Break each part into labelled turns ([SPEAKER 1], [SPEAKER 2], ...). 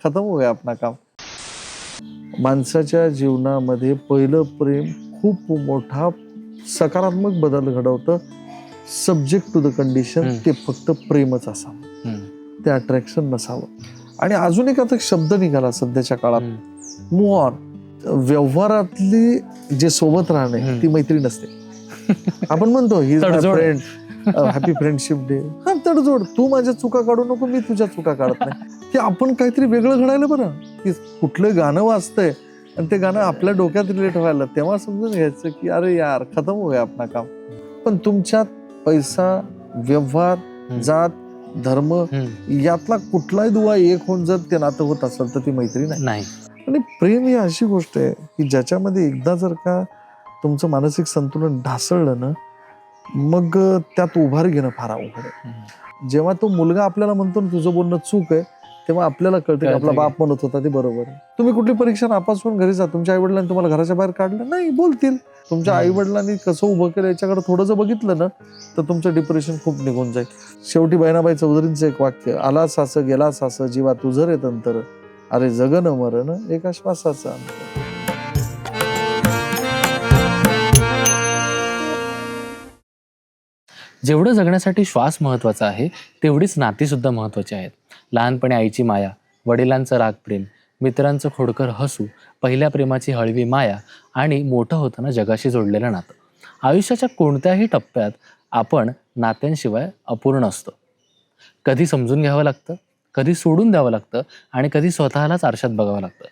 [SPEAKER 1] खतम हो गया अपना काम. माणसाच्या जीवनामध्ये पहिलं प्रेम खूप मोठा सकारात्मक बदल घडवतं. सब्जेक्ट टू द कंडिशन ते फक्त प्रेमच असावं, ते अट्रॅक्शन नसावं. आणि अजून एक आता शब्द निघाला सध्याच्या काळात, मूव्ह ऑन. व्यवहारातली जे सोबत राहणे ती मैत्री नसते. आपण म्हणतो ही फ्रेंड, हॅपी फ्रेंडशिप डे. हा, तडजोड. तू माझ्या चुका काढू नको, मी तुझ्या चुका काढत नाही. की आपण काहीतरी वेगळं घडायला बरं, की कुठलं गाणं वाजतंय आणि ते गाणं आपल्या डोक्यात रिलेट व्हायला, तेव्हा समजून घ्यायचं की अरे यार खतम हो गया अपना काम. पण तुमच्यात पैसा, व्यवहार, जात, धर्म यातला कुठलाही दुवा एक होऊन जर ते नातं होत असेल तर ती मैत्री नाही. आणि प्रेम ही अशी गोष्ट आहे की ज्याच्यामध्ये एकदा जर का तुमचं मानसिक संतुलन ढासळलं ना, मग त्यात उभार घेणं फार अवघड आहे. जेव्हा तो मुलगा आपल्याला म्हणतो ना तुझं बोलणं चूक आहे, तेव्हा आपल्याला कळतं की आपला बाप म्हणत होता ते बरोबर आहे. तुम्ही कुठली परीक्षा नापास होऊन घरी जा, तुमच्या आई वडिलांनी तुम्हाला घराच्या बाहेर काढलं नाही, बोलतील. तुमच्या आई वडिलांनी कसं उभं केलं याच्याकडे थोडं जर बघितलं ना तर तुमचं डिप्रेशन खूप निघून जाईल. शेवटी बहिणाबाई चौधरींचं एक वाक्य, आला सास गेला सास जीवा तुझं रे तंतर, अरे जगन मरण एका श्वासाचा अंतर.
[SPEAKER 2] जेवढं जगण्यासाठी श्वास महत्वाचा आहे तेवढीच नाती सुद्धा महत्वाची आहेत. लहानपणी आईची माया, वडिलांचं राग प्रेम, मित्रांचं खोडकर हसू, पहिल्या प्रेमाची हळवी माया आणि मोठं होताना जगाशी जोडलेलं नातं. आयुष्याच्या कोणत्याही टप्प्यात आपण नात्यांशिवाय अपूर्ण असतो. कधी समजून घ्यावं लागतं, कधी सोडून द्यावं लागतं आणि कधी स्वतःलाच आरशात बघावं लागतं.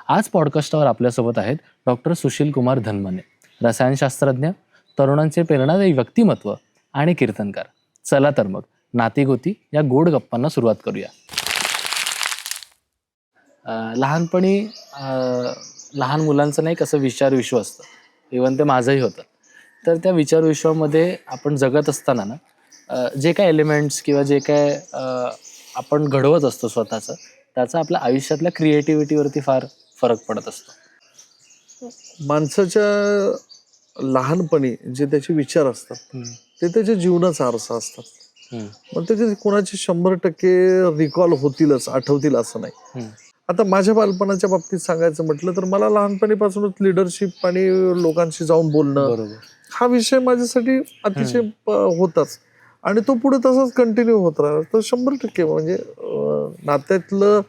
[SPEAKER 2] आज पॉडकास्टवर आपल्यासोबत आहेत डॉक्टर सुशील कुमार धनमने, रसायनशास्त्रज्ञ, तरुणांचे प्रेरणादायी व्यक्तिमत्व आणि कीर्तनकार. चला तर मग नातीगोती या गोड गप्पांना सुरुवात करूया. लहानपणी लहान मुलांचं नाही कसं विचार विश्व असतं, इव्हन ते माझंही होतं. तर त्या विचार विश्वामध्ये आपण जगत असताना ना जे काय एलिमेंट्स किंवा जे काय आपण घडवत असतो स्वतःचं, त्याचा आपल्या आयुष्यातल्या क्रिएटिव्हिटीवरती फार फरक पडत असतो.
[SPEAKER 1] माणसाच्या लहानपणी जे त्याचे विचार असतात ते त्याच्या जीवनाचा आरसा असतात. मग त्याचे कोणाचे 100% रिकॉल होतीलच, आठवतील असं नाही. आता माझ्या बालपणाच्या बाबतीत सांगायचं म्हटलं तर मला लहानपणीपासूनच लिडरशिप आणि लोकांशी जाऊन बोलणं हा विषय माझ्यासाठी अतिशय होताच आणि तो पुढे तसाच कंटिन्यू होत राहिला. तर 100% म्हणजे नात्यातलं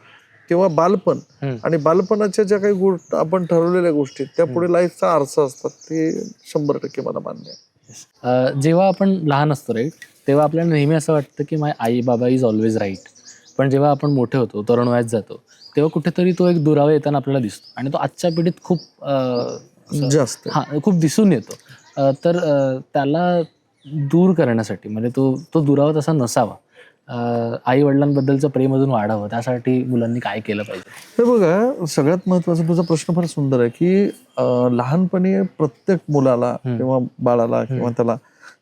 [SPEAKER 1] किंवा बालपण आणि बालपणाच्या ज्या काही आपण ठरवलेल्या गोष्टी त्या पुढे लाईफचा आरसा असतात, ते 100% मला मान्य आहे.
[SPEAKER 2] जेव्हा आपण लहान असतो राईट, तेव्हा आपल्याला नेहमी असं वाटतं की माय आई बाबा इज ऑलवेज राईट. पण जेव्हा आपण मोठे होतो, तरुण वयात जातो, तेव्हा कुठेतरी तो एक दुरावा येताना आपल्याला दिसतो आणि तो आजच्या पिढीत खूप
[SPEAKER 1] जास्त
[SPEAKER 2] खूप दिसून येतो. तर त्याला दूर करण्यासाठी म्हणजे तो दुरावा तसा नसावा, आई वडिलांबद्दलचं प्रेम अजून वाढावं, त्यासाठी मुलांनी काय केलं पाहिजे?
[SPEAKER 1] हे बघा, सगळ्यात महत्वाचा तुझा प्रश्न फार सुंदर आहे की लहानपणी प्रत्येक मुलाला किंवा बाळाला किंवा त्याला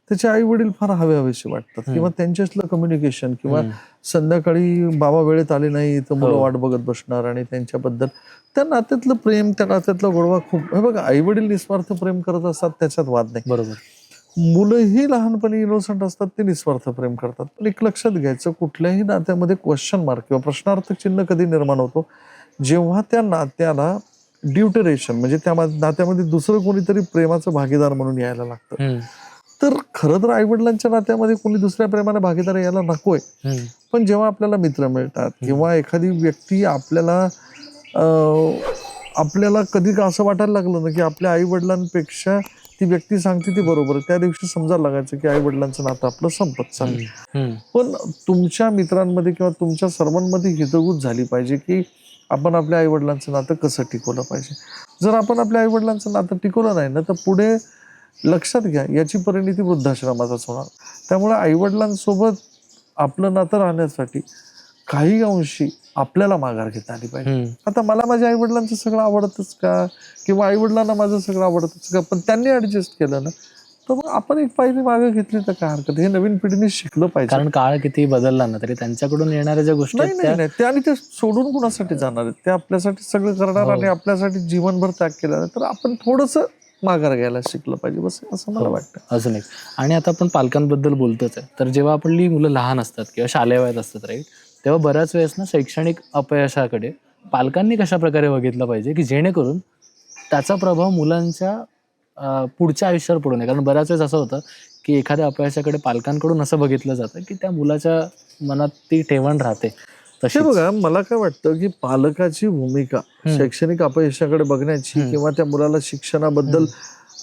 [SPEAKER 1] त्याचे आई वडील फार हवेशी वाटतात किंवा त्यांच्यातलं कम्युनिकेशन किंवा संध्याकाळी बाबा वेळेत आले नाही तर मुलं वाट बघत बसणार आणि त्यांच्याबद्दल त्या नात्यातलं प्रेम, त्या नात्यातला गोडवा खूप. हे बघा, आई वडील निस्वार्थ प्रेम करत असतात, त्याच्यात वाद नाही.
[SPEAKER 2] बरोबर.
[SPEAKER 1] मुलंही लहानपणी इनोसंट असतात, ते निस्वार्थ प्रेम करतात. पण एक लक्षात घ्यायचं, कुठल्याही नात्यामध्ये क्वेश्चन मार्क किंवा प्रश्नार्थक चिन्ह कधी निर्माण होतो जेव्हा त्या नात्याला ड्युटरेशन म्हणजे त्या नात्यामध्ये दुसरं कोणीतरी प्रेमाचं भागीदार म्हणून यायला लागतं. तर खरं तर आई वडिलांच्या नात्यामध्ये कोणी दुसऱ्या प्रेमाने भागीदार यायला नकोय. पण जेव्हा आपल्याला मित्र मिळतात किंवा एखादी व्यक्ती आपल्याला कधी असं वाटायला लागलं ना की आपल्या आई वडिलांपेक्षा ती व्यक्ती सांगते ती बरोबर, त्या दिवशी समजायला लागायचं की आई वडिलांचं नातं आपलं संपत चाललं. पण तुमच्या मित्रांमध्ये किंवा तुमच्या सर्वांमध्ये हितगुज झाली पाहिजे की आपण आपल्या आई वडिलांचं नातं कसं टिकवलं पाहिजे. जर आपण आपल्या आई वडिलांचं नातं टिकवलं नाही ना तर पुढे लक्षात घ्या याची परिणिती वृद्धाश्रमाचाच होणार. त्यामुळे आई वडिलांसोबत आपलं नातं राहण्यासाठी काही अंशी आपल्याला माघार घेता आली पाहिजे. आता मला माझ्या आई वडिलांचं सगळं आवडतच का किंवा आई वडिलांना माझं सगळं आवडतच का, पण त्यांनी ऍडजस्ट केलं ना तर मग आपण एक पायरी मागे घेतली तर काय हरकत. हे नवीन पिढीने शिकलं पाहिजे.
[SPEAKER 2] कारण काळ किती बदलला ना तरी त्यांच्याकडून येणाऱ्या ज्या गोष्टी
[SPEAKER 1] नाही ते आणि ते सोडून कुणासाठी जाणार आहेत, ते आपल्यासाठी सगळं करणार आणि आपल्यासाठी जीवनभर त्याग केला, तर आपण थोडस माघार घ्यायला शिकलं पाहिजे, बस असं मला वाटतं.
[SPEAKER 2] अजून एक, आणि आता आपण पालकांबद्दल बोलतोच आहे, तर जेव्हा आपली मुलं लहान असतात किंवा शालेय वयात असतात राईट, तेव्हा बऱ्याच वेळेस ना शैक्षणिक अपयशाकडे पालकांनी कशा प्रकारे बघितलं पाहिजे की जेणेकरून त्याचा प्रभाव मुलांच्या पुढच्या आयुष्यावर पडू नये? कारण बऱ्याच वेळेस असं होतं की एखाद्या अपयशाकडे पालकांकडून असं बघितलं जातं की त्या मुलाच्या मनात ती ठेवण राहते.
[SPEAKER 1] हे
[SPEAKER 2] तशी
[SPEAKER 1] बघा, मला काय वाटतं की पालकाची भूमिका शैक्षणिक अपयशाकडे बघण्याची किंवा त्या मुलाला शिक्षणाबद्दल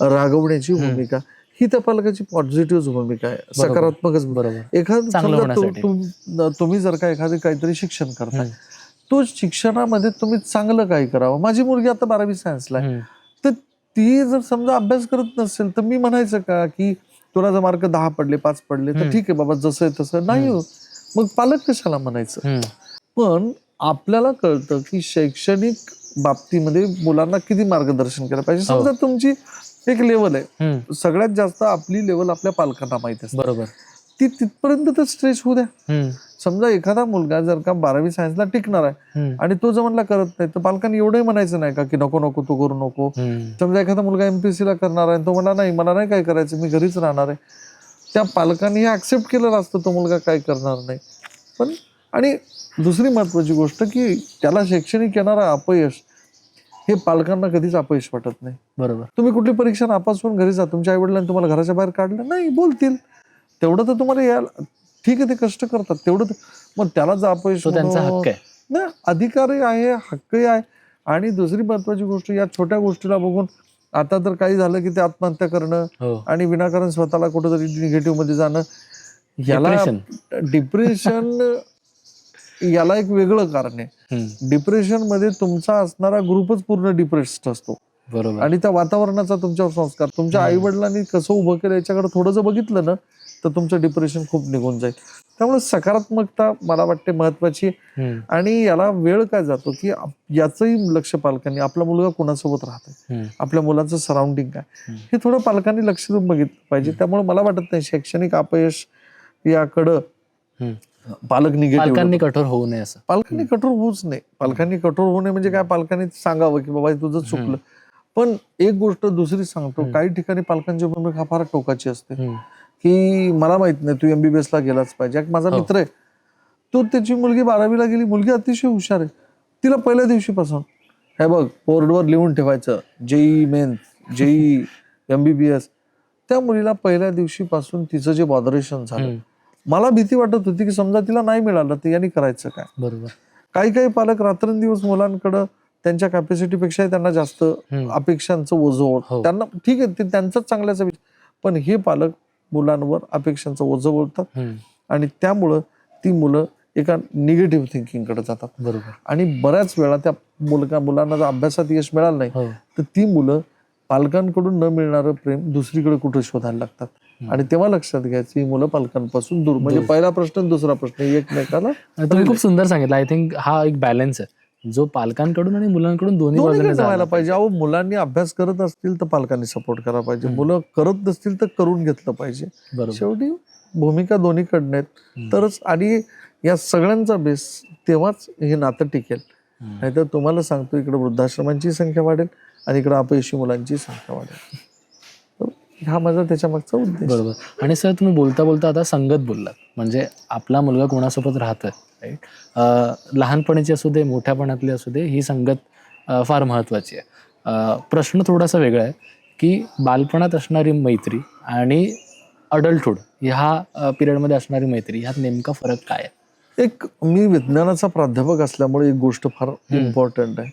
[SPEAKER 1] रागवण्याची भूमिका ही त्या पालकाची पॉझिटिव्ह भूमिका आहे, सकारात्मकच.
[SPEAKER 2] बरोबर.
[SPEAKER 1] एखादं
[SPEAKER 2] चांगलं
[SPEAKER 1] समजा
[SPEAKER 2] होण्यासाठी.
[SPEAKER 1] तुम्ही जर का एखादे काहीतरी शिक्षण करताय, तो शिक्षणामध्ये तुम्ही चांगलं काय करावं. माझी मुलगी आता 12वी सायन्सला आहे, तर ती जर समजा अभ्यास करत नसेल तर मी म्हणायचं का की तुला जर मार्क 10 पडले 5 पडले तर ठीक आहे बाबा, जसं आहे तसं नाही हो. मग पालक कशाला म्हणायचं. पण आपल्याला कळतं की शैक्षणिक बाबतीमध्ये मुलांना किती मार्गदर्शन केलं पाहिजे. समजा तुमची एक लेवल आहे, सगळ्यात जास्त आपली लेवल आपल्या पालकांना माहिती असते.
[SPEAKER 2] बरोबर.
[SPEAKER 1] ती तिथपर्यंत तर स्ट्रेच होऊ द्या. समजा एखादा मुलगा जर का 12वी सायन्सला टिकणार आहे आणि तो जर म्हणला करत नाही, तर पालकांनी एवढंही म्हणायचं नाही का की नको नको तू करू नको. समजा एखादा मुलगा MPSC ला करणार आहे, तो म्हणला नाही मला नाही काय करायचं, मी घरीच राहणार आहे, त्या पालकांनी हे ऍक्सेप्ट केलेलं असतं तो मुलगा काय करणार नाही. पण आणि दुसरी महत्वाची गोष्ट की त्याला शैक्षणिक येणारा अपयश हे पालकांना कधीच अपयश वाटत नाही.
[SPEAKER 2] बरोबर.
[SPEAKER 1] तुम्ही कुठली परीक्षा नापास होऊन घरी जा, तुमच्या आई वडिलांनी तुम्हाला घराच्या बाहेर काढलं नाही, बोलतील तेवढं तर तुम्हाला यायला, ठीक आहे ते कष्ट करतात तेवढं मग त्याला जर अपयश,
[SPEAKER 2] तो त्यांचा हक्क आहे
[SPEAKER 1] ना, अधिकारही आहे, हक्कही आहे. आणि दुसरी महत्वाची गोष्ट, या छोट्या गोष्टीला बघून आता तर काही झालं की ते आत्महत्या करणं आणि विनाकारण स्वतःला कुठेतरी निगेटिव्ह मध्ये जाणं, याला डिप्रेशन याला एक वेगळं कारण आहे. डिप्रेशन मध्ये तुमचा असणारा ग्रुपच पूर्ण डिप्रेस्ड असतो.
[SPEAKER 2] बरोबर.
[SPEAKER 1] आणि त्या वातावरणाचा तुमच्यावर संस्कार, तुमच्या आई वडिलांनी कसं उभं केलं याच्याकडे थोडं जर बघितलं ना तर तुमचं डिप्रेशन खूप निघून जाईल. त्यामुळे सकारात्मकता मला वाटते महत्वाची. आणि याला वेळ काय जातो की याचंही लक्ष पालकांनी, आपला मुलगा कोणासोबत राहतोय, आपल्या मुलाचं सराउंडिंग काय, हे थोडं पालकांनी लक्ष देऊन बघितलं पाहिजे. त्यामुळे मला वाटत नाही शैक्षणिक अपयश याकडं
[SPEAKER 2] पालकांनी कठोर होऊ नये असं.
[SPEAKER 1] पालकांनी कठोर होऊच नाही. पालकांनी कठोर होऊ नये म्हणजे काय, पालकांनी सांगावं की बाबा तुझं चुकलं. पण एक गोष्ट दुसरी सांगतो, काही ठिकाणी पालकांची भूमिका फार टोकाची असते की मला माहित नाही तू MBBS ला गेलाच पाहिजे. माझा मित्र आहे, तो त्याची मुलगी 12वीला गेली, मुलगी अतिशय हुशार आहे, तिला पहिल्या दिवशीपासून हे बघ बोर्डवर लिहून ठेवायचं JEE मेन, JEE MBBS. त्या मुलीला पहिल्या दिवशीपासून तिचं जे बॉदरेशन झालं, मला भीती वाटत होती की समजा तिला नाही मिळालं तर यांनी करायचं काय.
[SPEAKER 2] बरोबर.
[SPEAKER 1] काही पालक रात्रंदिवस मुलांकडं त्यांच्या कॅपॅसिटीपेक्षा त्यांना जास्त अपेक्षांचं ओझं, त्यांना ठीक आहे ते त्यांचाच चांगल्याचा विचार, पण हे पालक मुलांवर अपेक्षांचं ओझं बोलतात आणि त्यामुळं ती मुलं एका निगेटिव्ह थिंकिंगकडे जातात.
[SPEAKER 2] बरोबर.
[SPEAKER 1] आणि बऱ्याच वेळा त्या मुलांना जर अभ्यासात यश मिळालं नाही तर ती मुलं पालकांकडून न मिळणारं प्रेम दुसरीकडे कुठं शोधायला लागतात. आणि तेव्हा लक्षात घ्यायचं ही मुलं पालकांपासून दूर, म्हणजे पहिला प्रश्न दुसरा प्रश्न एकमेकाला.
[SPEAKER 2] तुम्ही खूप सुंदर सांगितलं. आय थिंक हा एक बॅलन्स आहे जो पालकांकडून आणि मुलांकडून दोन्ही बाजूने
[SPEAKER 1] व्हायला पाहिजे. अहो, मुलांनी अभ्यास करत असतील तर पालकांनी सपोर्ट करायला पाहिजे, मुलं करत नसतील तर करून घेतलं पाहिजे. शेवटी भूमिका दोन्हीकडनं आहेत तरच, आणि या सगळ्यांचा बेस तेव्हाच हे नातं टिकेल. नाहीतर तुम्हाला सांगतो इकडे वृद्धाश्रमांची संख्या वाढेल आणि इकडे अपयशी मुलांची संख्या वाढेल. हा माझा त्याच्या मागचा उद्देश.
[SPEAKER 2] बरोबर. आणि सर तुम्ही बोलता बोलता आता संगत बोललात, म्हणजे आपला मुलगा कोणासोबत राहतोय, राईट, लहानपणीची असू दे मोठ्यापणातली असू दे, ही संगत फार महत्वाची आहे. प्रश्न थोडासा वेगळा आहे की बालपणात असणारी मैत्री आणि अडल्टहूड ह्या पिरियडमध्ये असणारी मैत्री, ह्यात नेमका फरक काय आहे?
[SPEAKER 1] एक, मी विज्ञानाचा प्राध्यापक असल्यामुळे एक गोष्ट फार इम्पॉर्टंट आहे.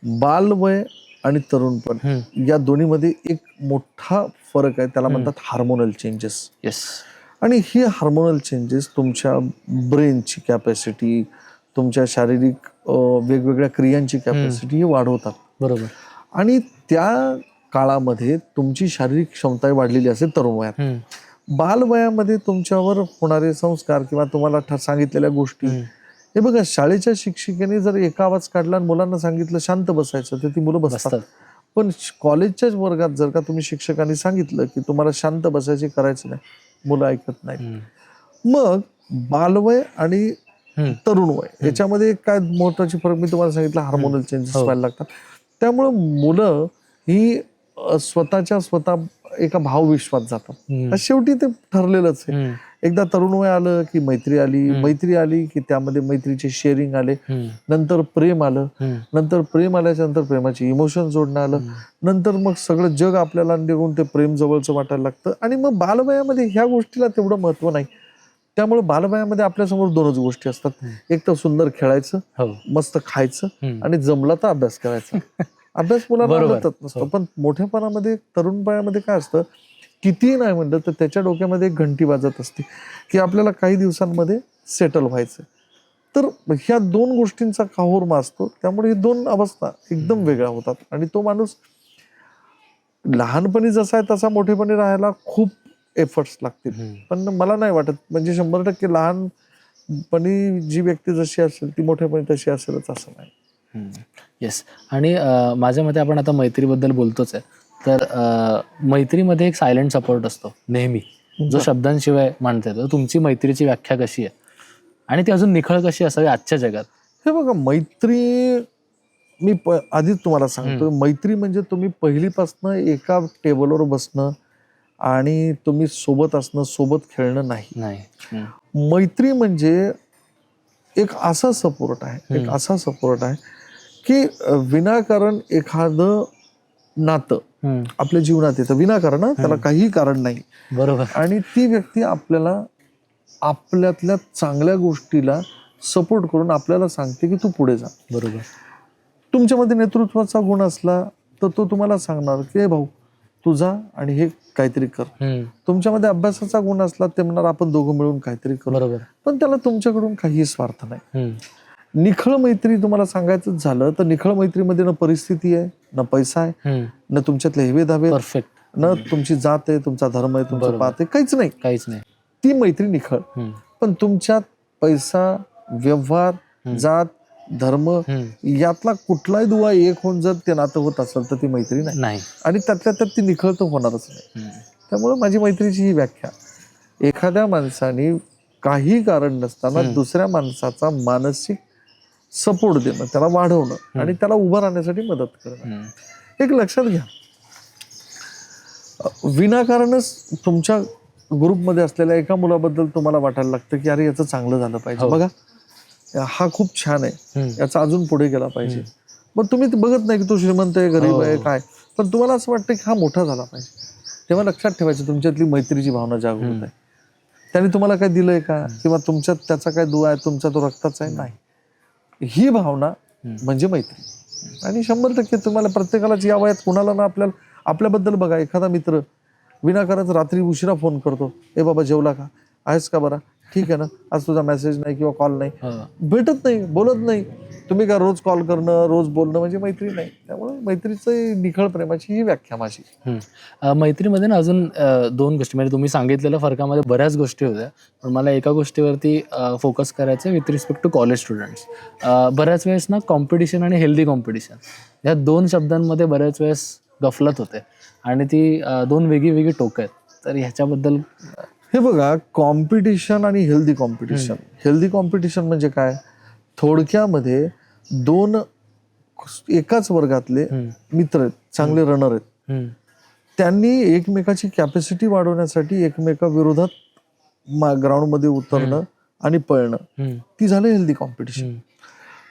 [SPEAKER 1] बालवय आणि तरुणपण या दोन्हीमध्ये एक मोठा फरक आहे, त्याला म्हणतात हार्मोनल चेंजेस.
[SPEAKER 2] येस.
[SPEAKER 1] आणि ही हार्मोनल चेंजेस तुमच्या ब्रेनची कॅपॅसिटी, तुमच्या शारीरिक वेगवेगळ्या क्रियांची कॅपॅसिटी हे वाढवतात.
[SPEAKER 2] बरोबर.
[SPEAKER 1] आणि त्या काळामध्ये तुमची शारीरिक क्षमता वाढलेली असते तरुण वयात. बालवयामध्ये तुमच्यावर होणारे संस्कार किंवा तुम्हाला सांगितलेल्या गोष्टी, हे बघा, शाळेच्या शिक्षिकेने जर एका आवाज काढला आणि मुलांना सांगितलं शांत बसायचं तर ती मुलं बसतात. पण कॉलेजच्याच वर्गात जर का तुम्ही शिक्षकांनी सांगितलं की तुम्हाला शांत बसायचे, करायचं नाही, मुलं ऐकत नाही. मग बालवय आणि तरुण वय याच्यामध्ये काय महत्वाची फरक मी तुम्हाला सांगितलं, हार्मोनल चेंजेस व्हायला लागतात. त्यामुळं मुलं ही स्वतः एका भावविश्वात जातात. शेवटी ते ठरलेलंच आहे एकदा तरुण वय आलं की मैत्री आली की त्यामध्ये मैत्रीचे शेअरिंग आले, नंतर प्रेम आलं, नंतर प्रेम आल्याच्या नंतर प्रेमाचे इमोशन जोडणं आलं, नंतर मग सगळं जग आपल्याला निघून ते प्रेम जवळचं वाटायला लागतं. आणि मग बालवयामध्ये ह्या गोष्टीला तेवढं महत्व नाही. त्यामुळे बालवयामध्ये आपल्यासमोर दोनच गोष्टी असतात, एक तर सुंदर खेळायचं, मस्त खायचं, आणि जमला तर अभ्यास करायचा. अभ्यास मुलांना आवडतच नसतो. पण मोठ्यापणामध्ये तरुणपणामध्ये काय असतं, कितीही नाही म्हणलं तर त्याच्या डोक्यामध्ये एक घंटी वाजत असते की आपल्याला काही दिवसांमध्ये सेटल व्हायचं. तर ह्या दोन गोष्टींचा काहोरमा असतो. त्यामुळे ही दोन अवस्था एकदम वेगळ्या होतात. आणि तो माणूस लहानपणी जसा आहे तसा मोठेपणी राहायला खूप एफर्ट्स लागतील. पण मला नाही वाटत, म्हणजे 100% लहानपणी जी व्यक्ती जशी असेल ती मोठेपणी तशी असेलच असं नाही.
[SPEAKER 2] येस. आणि माझ्या मते आपण आता मैत्रीबद्दल बोलतोच आहे, तर मैत्रीमध्ये एक सायलेंट सपोर्ट असतो नेहमी, जो शब्दांशिवाय मानता येतो. तुमची मैत्रीची व्याख्या कशी आहे आणि ती अजून निखळ कशी असावी आजच्या जगात?
[SPEAKER 1] हे बघा, मैत्री मी आधीच तुम्हाला सांगतो, मैत्री म्हणजे तुम्ही पहिलीपासनं एका टेबलवर बसणं आणि तुम्ही सोबत असणं, सोबत खेळणं नाही. मैत्री म्हणजे एक असा सपोर्ट आहे, की विनाकारण एखादं नातं आपल्या जीवनात येतं, विनाकारण, त्याला काही कारण नाही.
[SPEAKER 2] बरोबर.
[SPEAKER 1] आणि ती व्यक्ती आपल्याला आपल्यातल्या चांगल्या गोष्टीला सपोर्ट करून आपल्याला सांगते की तू पुढे जा.
[SPEAKER 2] बरोबर.
[SPEAKER 1] तुमच्यामध्ये नेतृत्वाचा गुण असला तर तो तुम्हाला सांगणार की भाऊ तू जा आणि हे काहीतरी कर. तुमच्यामध्ये अभ्यासाचा गुण असला ते म्हणणार आपण दोघं मिळून काहीतरी करू.
[SPEAKER 2] बरोबर.
[SPEAKER 1] पण त्याला तुमच्याकडून काही स्वार्थ नाही. निखळ मैत्री तुम्हाला सांगायचं झालं तर निखळ मैत्रीमध्ये न परिस्थिती आहे, न पैसा आहे, न तुमच्यातले हेवे दावे, न तुमची जात आहे, तुमचा धर्म आहे, तुमचं पात आहे, काहीच नाही. ती मैत्री निखळ. पण तुमच्यात पैसा, व्यवहार, जात, धर्म यातला कुठलाही दुवा एक होऊन जर ते नातं होत असेल तर ती मैत्री नाही. आणि त्यातल्या त्यात ती निखळ तर होणारच नाही. त्यामुळे माझी मैत्रीची ही व्याख्या, एखाद्या माणसाने काही कारण नसताना दुसऱ्या माणसाचा मानसिक सपोर्ट देणं, त्याला वाढवणं आणि त्याला उभं राहण्यासाठी मदत करणं. एक लक्षात घ्या, विनाकारणच तुमच्या ग्रुपमध्ये असलेल्या एका मुलाबद्दल तुम्हाला वाटायला लागतं की अरे याचं चांगलं झालं पाहिजे, बघा हा खूप छान आहे, याचा अजून पुढे गेला पाहिजे. मग तुम्ही बघत नाही की तो श्रीमंत आहे, गरीब आहे, काय, पण तुम्हाला असं वाटतं की हा मोठा झाला पाहिजे. तेव्हा लक्षात ठेवायचं तुमच्यातली मैत्रीची भावना जागृत आहे. त्याने तुम्हाला काय दिलंय का, किंवा तुमच्यात त्याचा काय दुवा आहे, तुमचा तो रक्ताचा आहे, नाही. ही भावना म्हणजे मैत्री. आणि 100% तुम्हाला प्रत्येकालाच या वयात कुणाला ना आपल्याबद्दल बघा, एखादा मित्र विनाकारण रात्री उशिरा फोन करतो, ए बाबा जेवला का, आहेस का बरा, ठीक आहे ना, आज तुझा मेसेज नाही किंवा कॉल नाही, भेटत नाही, बोलत नाही. तुम्ही काय रोज कॉल करणं, रोज बोलणं म्हणजे मैत्री नाही. त्यामुळे मैत्रीचं निखळ प्रेमाची ही व्याख्या माझी.
[SPEAKER 2] मैत्रीमध्ये ना अजून दोन गोष्टी, म्हणजे तुम्ही सांगितलेल्या फरकामध्ये बऱ्याच गोष्टी होत्या, पण मला एका गोष्टीवरती फोकस करायचं with respect to college students. बऱ्याच वेळेस ना कॉम्पिटिशन आणि हेल्दी कॉम्पिटिशन या दोन शब्दांमध्ये बऱ्याच वेळेस गफलत होते आणि ती दोन वेगळी टोकं आहेत. तर ह्याच्याबद्दल
[SPEAKER 1] हे बघा, कॉम्पिटिशन आणि हेल्दी कॉम्पिटिशन म्हणजे काय, थोडक्यामध्ये दोन एकाच वर्गातले मित्र आहेत, चांगले रनर आहेत, त्यांनी एकमेकाची कॅपॅसिटी वाढवण्यासाठी एकमेकाविरोधात ग्राउंडमध्ये उतरणं आणि पळणं, ती झालं हेल्दी कॉम्पिटिशन.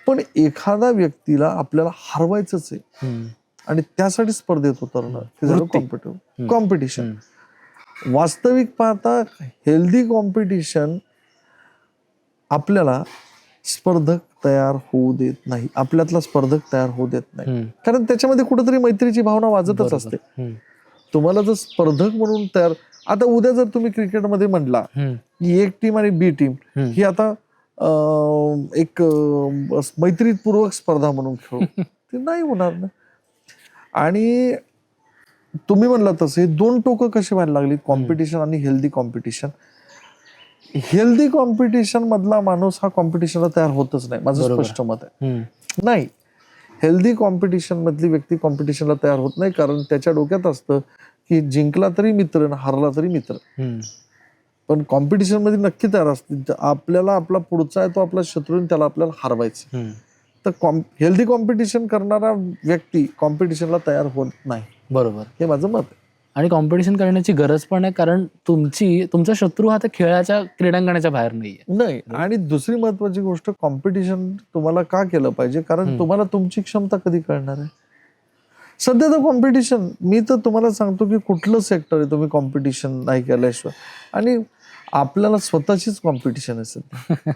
[SPEAKER 1] पण एखादा व्यक्तीला आपल्याला हरवायचंच आहे आणि त्यासाठी स्पर्धेत उतरणं, ते झालं कॉम्पिटिशन. वास्तविक पाहता हेल्दी कॉम्पिटिशन आपल्याला स्पर्धक तयार होऊ देत नाही, आपल्यातला स्पर्धक तयार होऊ देत नाही. कारण त्याच्यामध्ये कुठेतरी मैत्रीची भावना वाजतच असते. तुम्हाला जर स्पर्धक म्हणून तयार, आता उद्या जर तुम्ही क्रिकेटमध्ये म्हटला की एक टीम आणि बी टीम ही आता एक मैत्रीपूर्वक स्पर्धा म्हणून खेळू, ते नाही होणार ना. आणि तुम्ही म्हणला तसे दोन टोकं कशी व्हायला लागली, कॉम्पिटिशन आणि हेल्दी कॉम्पिटिशन. हेल्दी कॉम्पिटिशन मधला माणूस हा कॉम्पिटिशनला तयार होतच नाही, माझं स्पष्ट मत आहे. नाही, हेल्दी कॉम्पिटिशन मधली व्यक्ती कॉम्पिटिशनला तयार होत नाही, कारण त्याच्या डोक्यात असतं की जिंकला तरी मित्र, हारला तरी मित्र. पण कॉम्पिटिशन मध्ये नक्की तयार असते, आपल्याला आपला पुढचा आहे तो आपला शत्रू, त्याला आपल्याला हरवायचं. तर हेल्दी कॉम्पिटिशन करणारा व्यक्ती कॉम्पिटिशनला तयार होत नाही.
[SPEAKER 2] बरोबर,
[SPEAKER 1] हे माझं मत आहे.
[SPEAKER 2] आणि कॉम्पिटिशन करण्याची गरज पण आहे, कारण तुमचा शत्रू हा त्या खेळाच्या क्रीडांगणाच्या बाहेर नाहीये.
[SPEAKER 1] नाही. आणि दुसरी महत्वाची गोष्ट, कॉम्पिटिशन तुम्हाला का केलं पाहिजे, कारण तुम्हाला तुमची क्षमता कधी कळणार आहे. सध्या तर कॉम्पिटिशन, मी तर तुम्हाला सांगतो की कुठलं सेक्टर आहे तुम्ही कॉम्पिटिशन नाही केल्याशिवाय, आणि आपल्याला स्वतःचीच कॉम्पिटिशन आहे सध्या.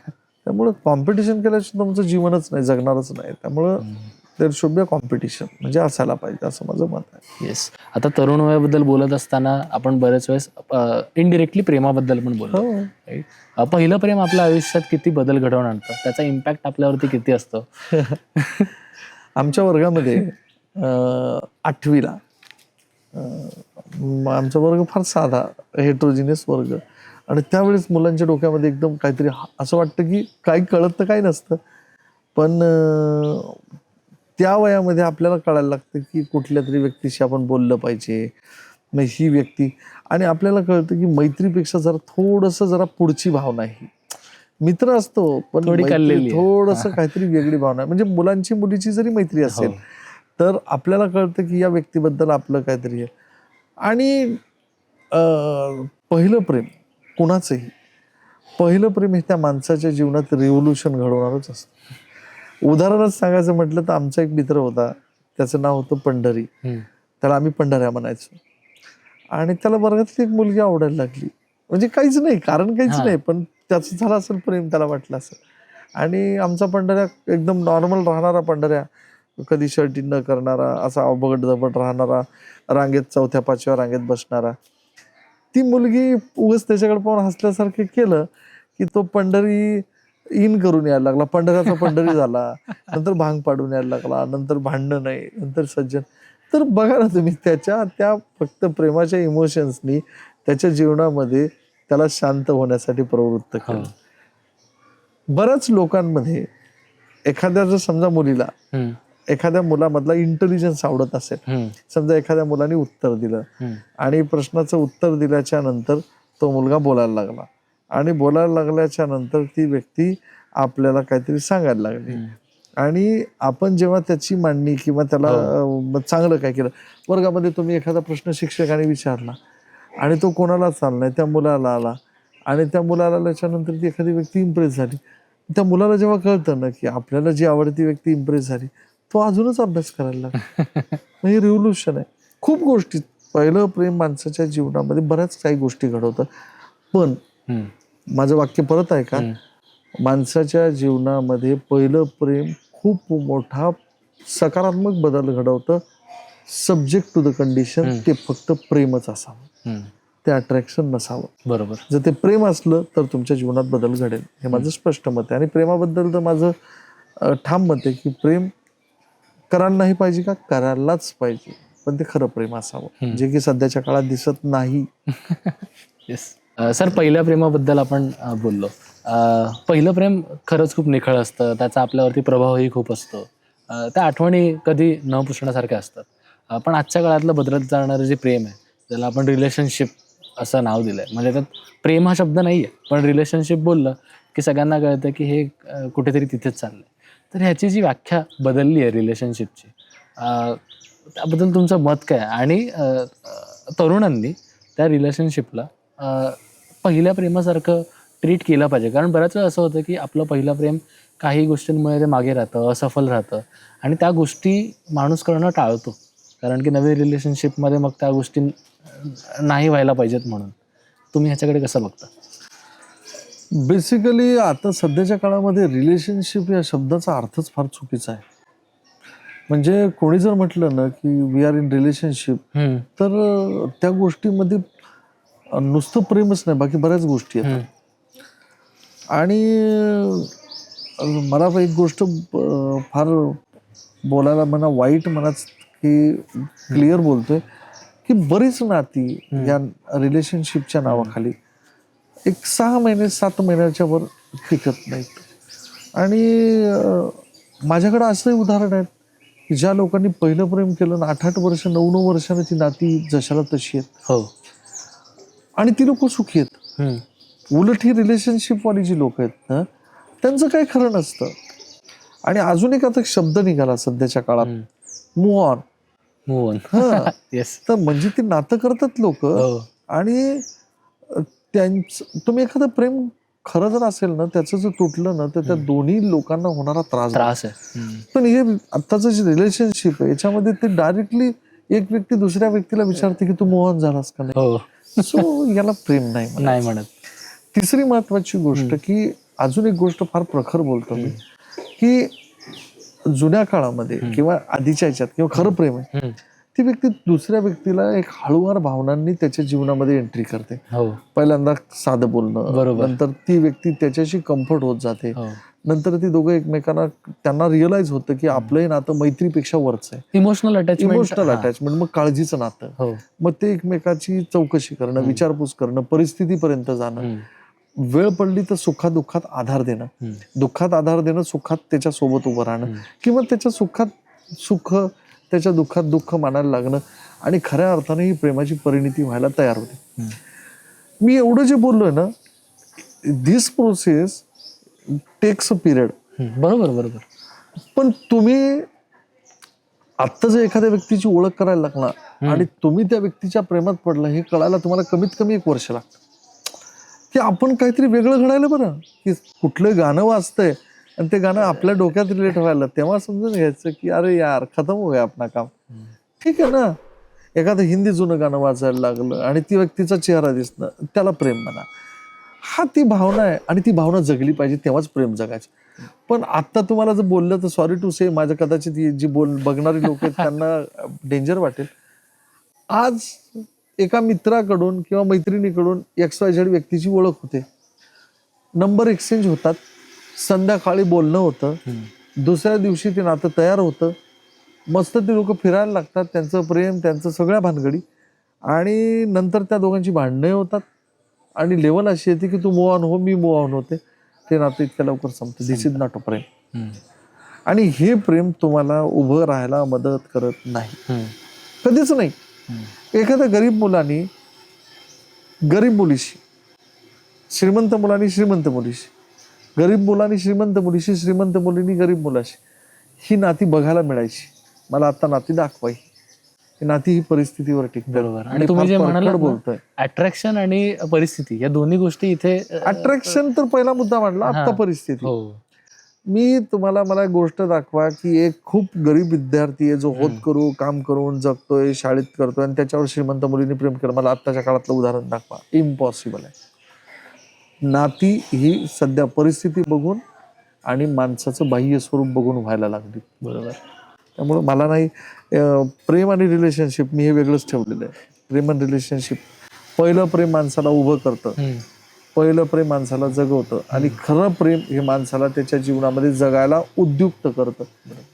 [SPEAKER 1] त्यामुळे कॉम्पिटिशन केल्याशिवाय तुमचं जीवनच नाही, जगणारच नाही. त्यामुळं there should be a competition, म्हणजे असायला पाहिजे, असं माझं मत आहे.
[SPEAKER 2] येस. आता तरुण वयाबद्दल बोलत असताना आपण बरेच वेळेस इनडिरेक्टली प्रेमाबद्दल पण बोलतो. right? पहिलं प्रेम आपल्या आयुष्यात किती बदल घडवून आणतं, त्याचा इम्पॅक्ट आपल्यावरती किती असतो?
[SPEAKER 1] आमच्या वर्गामध्ये 8वीला आमचा वर्ग फार साधा हेट्रोजिनियस वर्ग, आणि त्यावेळेस मुलांच्या डोक्यामध्ये एकदम काहीतरी असं वाटतं की काही कळत तर काही नसतं, पण त्या वयामध्ये आपल्याला कळायला लागतं की कुठल्या तरी व्यक्तीशी आपण बोललं पाहिजे, मग ही व्यक्ती, आणि आपल्याला कळतं की मैत्रीपेक्षा जरा पुढची भावना आहे. मित्र असतो पण थोडंसं काहीतरी वेगळी भावना आहे. म्हणजे मुलांची मुलीची जरी मैत्री असेल तर आपल्याला कळतं की या व्यक्तीबद्दल आपलं काहीतरी आहे. आणि पहिलं प्रेम, कुणाचंही पहिलं प्रेम हे त्या माणसाच्या जीवनात रिव्होल्युशन घडवणारच असतं. उदाहरणच सांगायचं म्हटलं तर आमचा एक मित्र होता, त्याचं नाव होतं पंढरी. त्याला आम्ही पंढऱ्या म्हणायचो. आणि त्याला वर्गातली एक मुलगी आवडायला लागली, म्हणजे काहीच नाही, कारण काहीच नाही, पण त्याचं झालं असेल प्रेम, त्याला वाटलं असेल. आणि आमचा पंढऱ्या एकदम नॉर्मल राहणारा पंढऱ्या, कधी शर्टी न करणारा, असा अवघड दबड राहणारा, रांगेत 4थ्या-5व्या रांगेत बसणारा. ती मुलगी उगाच त्याच्याकडे पाहून हसल्यासारखं केलं की तो पंढरी इन करून यायला लागला, पंढऱ्याचा पंढरी झाला. नंतर भांग पाडून यायला लागला, नंतर भांडणं नाही, नंतर सज्जन. तर बघा ना तुम्ही, त्या फक्त प्रेमाच्या इमोशन्सनी त्याच्या जीवनामध्ये त्याला शांत होण्यासाठी प्रवृत्त केलं. बऱ्याच लोकांमध्ये एखाद्या जर समजा मुलीला एखाद्या मुलामधला इंटेलिजन्स आवडत असेल, समजा एखाद्या मुलाने उत्तर दिलं आणि प्रश्नाचं उत्तर दिल्याच्या नंतर तो मुलगा बोलायला लागला, आणि बोलायला लागल्याच्या नंतर ती व्यक्ती आपल्याला काहीतरी सांगायला लागली, आणि आपण जेव्हा त्याची मांडणी किंवा त्याला चांगलं काय केलं, वर्गामध्ये तुम्ही एखादा प्रश्न शिक्षकाने विचारला आणि तो कोणालाच आला नाही, त्या मुलाला आला, आणि त्या मुलाला आल्याच्या नंतर ती एखादी व्यक्ती इम्प्रेस झाली. त्या मुलाला जेव्हा कळतं ना की आपल्याला जी आवडती व्यक्ती इम्प्रेस झाली, तो अजूनच अभ्यास करायला लागला. हे रिव्होल्युशन आहे. खूप गोष्टी, पहिलं प्रेम माणसाच्या जीवनामध्ये बऱ्याच काही गोष्टी घडवतं. पण माझं वाक्य परत आहे का, माणसाच्या जीवनामध्ये पहिलं प्रेम खूप मोठा सकारात्मक बदल घडवतं, सब्जेक्ट टू द कंडिशन ते फक्त प्रेमच असावं, ते अट्रॅक्शन नसावं.
[SPEAKER 2] बरोबर.
[SPEAKER 1] जर ते प्रेम असलं तर तुमच्या जीवनात बदल घडेल, हे माझं स्पष्ट मत आहे. आणि प्रेमाबद्दल तर माझं ठाम मत आहे की प्रेम करायला नाही पाहिजे का, करायलाच पाहिजे, पण ते खरं प्रेम असावं, जे की सध्याच्या काळात दिसत नाही.
[SPEAKER 2] येस. सर, पहिल्या प्रेमाबद्दल आपण बोललो. पहिलं प्रेम खरंच खूप निखळ असतं, त्याचा आपल्यावरती प्रभावही खूप असतो, त्या आठवणी कधी न पुसण्यासारख्या असतात. पण आजच्या काळातलं बदलत जाणारं जे प्रेम आहे, त्याला आपण रिलेशनशिप असं नाव दिलंय. म्हणजे त्यात प्रेम हा शब्द नाहीये, पण रिलेशनशिप बोललं की सगळ्यांना कळतं की हे कुठेतरी तिथेच चाललंय. तर ह्याची जी व्याख्या बदलली आहे रिलेशनशिपची, त्याबद्दल तुमचं मत काय? आणि तरुणांनी त्या रिलेशनशिपला पहिल्या प्रेमासारखं ट्रीट केलं पाहिजे, कारण बऱ्याच वेळा असं होतं की आपलं पहिलं प्रेम काही गोष्टींमुळे ते मागे राहतं, असफल राहतं, आणि त्या गोष्टी माणूस करणं टाळतो, कारण की नवीन रिलेशनशिपमध्ये मग त्या गोष्टी नाही व्हायला पाहिजेत म्हणून. तुम्ही ह्याच्याकडे कसं बघता?
[SPEAKER 1] बेसिकली आता सध्याच्या काळामध्ये रिलेशनशिप या शब्दाचा अर्थच फार चुकीचा आहे. म्हणजे कोणी जर म्हटलं ना की वी आर इन रिलेशनशिप, तर त्या गोष्टीमध्ये नुसतं प्रेमच नाही, बाकी बऱ्याच गोष्टी आहेत. आणि मला एक गोष्ट फार बोलायला म्हणा वाईट म्हणाच की क्लिअर बोलतोय की बरीच नाती या रिलेशनशिपच्या नावाखाली एक 6 महिने 7 महिन्याच्या वर टिकत नाहीत. आणि माझ्याकडे असंही उदाहरण आहे की ज्या लोकांनी पहिलं प्रेम केलं ना, 8-8 वर्ष 9-9 वर्षाने ती नाती जशाला तशी आहेत.
[SPEAKER 2] हो.
[SPEAKER 1] आणि ती लोक सुखी आहेत. उलट ही रिलेशनशिप वाली जी लोक आहेत ना, त्यांचं काही खरं नसतं. आणि अजून एक आता शब्द निघाला सध्याच्या काळात, मूव्ह ऑन.
[SPEAKER 2] Move on.
[SPEAKER 1] हा
[SPEAKER 2] येस.
[SPEAKER 1] तर म्हणजे ती नातं करतात लोक.
[SPEAKER 2] हो.
[SPEAKER 1] आणि त्यांचं तुम्ही एखादं प्रेम खरं जर असेल ना, त्याचं जर तुटलं ना, तर त्या दोन्ही लोकांना होणारा त्रास
[SPEAKER 2] आहे.
[SPEAKER 1] पण हे आत्ताचं जे रिलेशनशिप आहे याच्यामध्ये ते डायरेक्टली एक व्यक्ती दुसऱ्या व्यक्तीला विचारते की तू मोहन झालास का नाही.
[SPEAKER 2] हो.
[SPEAKER 1] सो याला प्रेम नाही
[SPEAKER 2] नाही
[SPEAKER 1] म्हणायचं.
[SPEAKER 2] म्हणत.
[SPEAKER 1] तिसरी महत्वाची गोष्ट की अजून एक गोष्ट फार प्रखर बोलतो मी, की जुन्या काळामध्ये किंवा आधीच्या ह्याच्यात किंवा खरं प्रेम आहे, ती व्यक्ती दुसऱ्या व्यक्तीला एक हळूवार भावनांनी त्याच्या जीवनामध्ये एंट्री करते.
[SPEAKER 2] हो.
[SPEAKER 1] पहिल्यांदा साधं बोलणं,
[SPEAKER 2] बरोबर.
[SPEAKER 1] नंतर ती व्यक्ती त्याच्याशी कम्फर्ट होत जाते,
[SPEAKER 2] हो.
[SPEAKER 1] नंतर ती दोघं एकमेकांना त्यांना रिअलाइज होतं की आपलंही नातं मैत्रीपेक्षा वरच आहे.
[SPEAKER 2] इमोशनल
[SPEAKER 1] अटॅचमेंट, मग काळजीचं नातं.
[SPEAKER 2] हो.
[SPEAKER 1] मग ते एकमेकाची चौकशी करणं, विचारपूस करणं, परिस्थितीपर्यंत जाणं, वेळ पडली तर सुखादुःखात आधार देणं, दुःखात आधार देणं, सुखात त्याच्या सोबत उभं राहणं, किंवा त्याच्या सुखात सुख, त्याच्या दुःखात दुःख मानायला लागणं, आणि खऱ्या अर्थाने ही प्रेमाची परिणिती व्हायला तयार होते. मी एवढं जे बोललोय ना, this process takes a period.
[SPEAKER 2] बरोबर.
[SPEAKER 1] पण तुम्ही आत्ता जर एखाद्या व्यक्तीची ओळख करायला लागणार आणि तुम्ही त्या व्यक्तीच्या प्रेमात पडला हे कळायला तुम्हाला कमीत कमी 1 वर्ष लागतं. की आपण काहीतरी वेगळं घडायला बरं, की कुठलं गाणं वाजतंय आणि ते गाणं आपल्या डोक्यात रिलेट व्हायला, तेव्हा समजून घ्यायचं की अरे यार खतम हो गया आपला काम. ठीक आहे ना, एखादं हिंदी जुनं गाणं वाजायला लागलं आणि ती व्यक्तीचा चेहरा दिसणं, त्याला प्रेम म्हणा. हा ती भावना आहे आणि ती भावना जगली पाहिजे, तेव्हाच प्रेम जगायचं. पण आता तुम्हाला जर बोललं तर सॉरी टू से, माझ्या कदाचित जी बघणारी लोक आहेत त्यांना डेंजर वाटेल. आज एका मित्राकडून किंवा मैत्रिणीकडून XYZ व्यक्तीची ओळख होते, नंबर एक्सचेंज होतात, संध्याकाळी बोलणं होतं, दुसऱ्या दिवशी ते नातं तयार होतं, मस्त ते लोक फिरायला लागतात, त्यांचं प्रेम, त्यांचं सगळ्या भानगडी, आणि नंतर त्या दोघांची भांडणं होतात आणि लेवल अशी येते की तू मूव्ह ऑन हो, मी मूव्ह ऑन होते, ते नातं इतक्या लवकर संपतं. दिस इज नॉट अ प्रेम. आणि हे प्रेम तुम्हाला उभं राहायला मदत करत नाही, कधीच नाही. एखाद्या गरीब मुलीशी, श्रीमंत मुलांनी श्रीमंत मुलीशी, गरीब मुलांनी श्रीमंत मुलीशी, श्रीमंत मुलींनी गरीब मुलाशी ही नाती बघायला मिळायची. मला आता नाती दाखवा, ही नाती ही परिस्थितीवर टिकते.
[SPEAKER 2] बरोबर. आणि तुम्ही जे म्हणालात
[SPEAKER 1] बोलतोय
[SPEAKER 2] अट्रॅक्शन आणि परिस्थिती, या दोन्ही गोष्टी इथे.
[SPEAKER 1] अट्रॅक्शन तर पहिला मुद्दा मांडला, आता परिस्थिती. मी तुम्हाला, मला एक गोष्ट दाखवा की एक खूप गरीब विद्यार्थी आहे जो काम करून जगतोय, शाळेत करतोय, आणि त्याच्यावर श्रीमंत मुलीने प्रेम केलं. मला आत्ताच्या काळातलं उदाहरण दाखवा. इम्पॉसिबल आहे. नाती ही सध्या परिस्थिती बघून आणि माणसाचं बाह्य स्वरूप बघून व्हायला लागली.
[SPEAKER 2] बरोबर.
[SPEAKER 1] त्यामुळे मला नाही, प्रेम आणि रिलेशनशिप मी हे वेगळंच ठेवलेलं आहे. प्रेम आणि रिलेशनशिप, पहिलं प्रेम माणसाला उभं करतं, पहिलं प्रेम माणसाला जगवतं, आणि खरं प्रेम हे माणसाला त्याच्या जीवनामध्ये जगायला उद्युक्त करतं.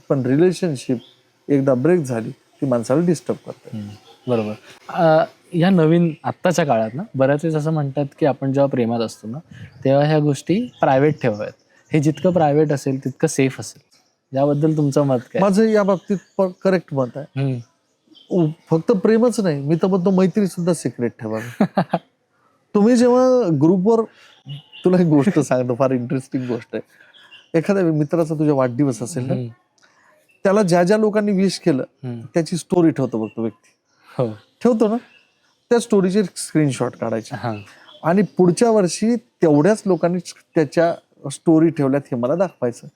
[SPEAKER 1] पण रिलेशनशिप एकदा ब्रेक झाली ती माणसाला डिस्टर्ब करते.
[SPEAKER 2] बरोबर. ह्या नवीन आत्ताच्या काळात ना बऱ्याच वेळेस असं म्हणतात की आपण जेव्हा प्रेमात असतो ना तेव्हा ह्या गोष्टी प्रायव्हेट ठेवाव्यात. हे जितकं प्रायव्हेट असेल तितकं सेफ असेल. याबद्दल तुमचं मत काय?
[SPEAKER 1] माझं या बाबतीत करेक्ट मत आहे. फक्त प्रेमच नाही, मी तर म्हणतो मैत्री सुद्धा सिक्रेट ठेवावी. तुम्ही जेव्हा ग्रुपवर, तुला एक गोष्ट सांगतो, फार इंटरेस्टिंग गोष्ट आहे. एखाद्या मित्राचा तुझ्या वाढदिवस असेल ना, त्याला ज्या ज्या लोकांनी विश केलं त्याची स्टोरी ठेवतो बघ तो व्यक्ती. ठेवतो ना, त्या स्टोरीचे स्क्रीनशॉट काढायचे आणि पुढच्या वर्षी तेवढ्याच लोकांनी त्याच्या स्टोरी ठेवल्यात हे मला दाखवायचं.